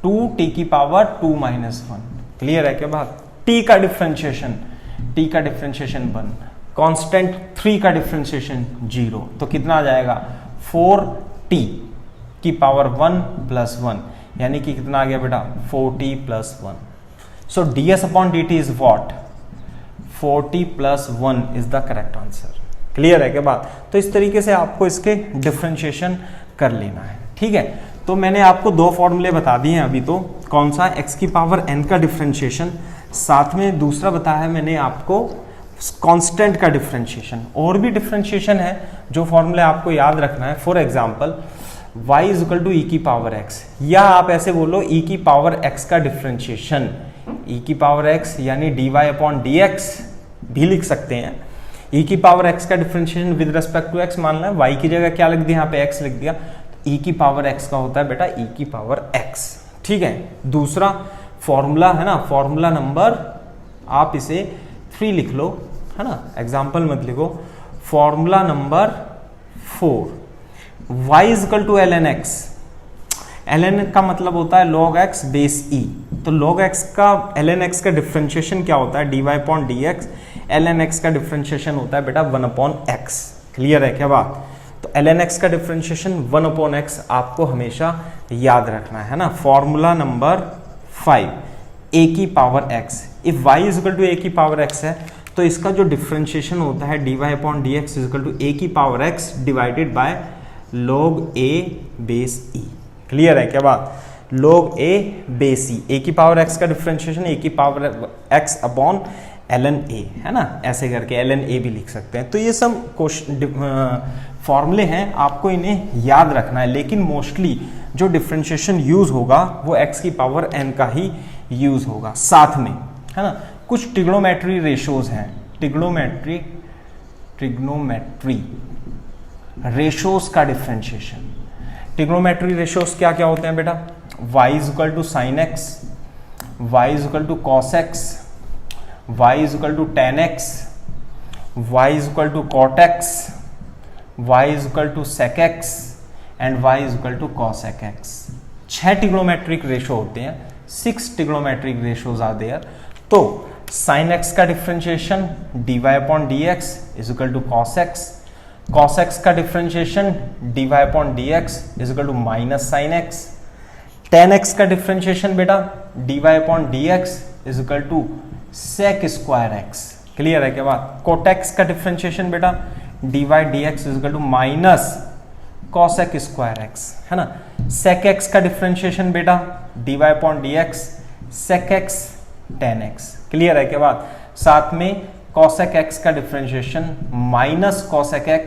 2t की पावर 2-1। क्लियर है क्या बात? t का डिफरेंशिएशन 1, कांस्टेंट 3 का डिफरेंशिएशन 0। तो कितना आ जाएगा? 4t की पावर 1 प्लस 1, यानी कि कितना आ गया बेटा? 4t plus 1। So ds/dt is what? 40 + 1 is the correct answer. Clear है क्या बात? तो इस तरीके से आपको इसके डिफरेंशिएशन कर लेना है। ठीक है, तो मैंने आपको 2 फॉर्मूले बता दिए हैं अभी। तो कौन सा? x की पावर n का डिफरेंशिएशन, साथ में दूसरा बताया है मैंने आपको कांस्टेंट का डिफरेंशिएशन। और भी डिफरेंशिएशन है जो फॉर्मूले आपको याद रखना है। फॉर एग्जांपल y = e की पावर x, या आप ऐसे बोलो e की पावर x का डिफरेंशिएशन, e की पावर x यानी dy/dx भी लिख सकते हैं। e की पावर x का differentiation with respect to x, मान लें y की जगह क्या लिख दिया, यहाँ पे x लिख दिया, तो e की पावर x का होता है बेटा e की पावर x। ठीक है, दूसरा फॉर्मूला है ना, फॉर्मूला नंबर आप इसे 3 लिख लो, है ना, एग्जाम्पल मत लिखो। Formula number 4, y = ln x। ln का मतलब होता है log x बेस e, तो log x का ln x का डिफरेंशिएशन क्या होता है? dy/dx। ln x का डिफरेंशिएशन होता है बेटा 1/x। क्लियर है क्या बात? तो ln x का डिफरेंशिएशन 1/x आपको हमेशा याद रखना है ना। फॉर्मूला नंबर 5, a की power x। If y = a की पावर x है तो इसका जो डिफरेंशिएशन होता है dy/dx = a की power x divided by log a base e। Clear है क्या बात? log a base e, a की पावर x का डिफरेंशिएशन a की power x upon ln a, है ना, ऐसे करके ln a भी लिख सकते हैं। तो ये सब फॉर्मूले हैं, आपको इन्हें याद रखना है। लेकिन मोस्टली जो डिफरेंशिएशन यूज होगा वो x की पावर n का ही यूज होगा। साथ में, है ना, कुछ ट्रिग्नोमेट्री रेशोज हैं, ट्रिग्नोमेट्री रेशोज का डिफरेंशिएशन। ट्रिग्नोमेट्री रेशोज क्या क्या होते हैं बेटा? y = sin x, y = cos x, y = tan x, y = cot x, y = sec x and y = cosec x। 6 trigonometric ratio होते हैं, 6 ट्रिग्नोमेट्रिक रेशोज आर देयर। तो sin x का differentiation dy/dx = cos x, cos x का differentiation dy/dx = -sin x, tan x का differentiation बेटा dy/dx = sec² x। Clear है क्या बात? cot x का डिफरेंशिएशन बेटा dy/dx = -cosec² x, है ना। sec x का डिफरेंशिएशन बेटा dy/dx sec x tan x। Clear है क्या बात? साथ में cosec x का differentiation -cosec x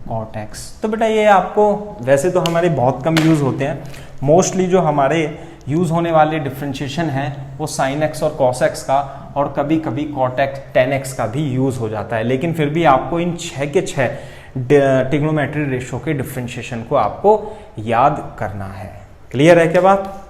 cot x। तो बेटा ये आपको, वैसे तो हमारे बहुत कम यूज होते हैं, मोस्टली जो हमारे यूज होने वाले डिफरेंशिएशन हैं वो sin x और cos x का, और कभी कभी cot x tan x का भी यूज हो जाता है। लेकिन फिर भी आपको इन 6 के 6 ट्रिग्नोमेट्री रेशो के डिफरेंशिएशन को आपको याद करना है। क्लियर है क्या बात?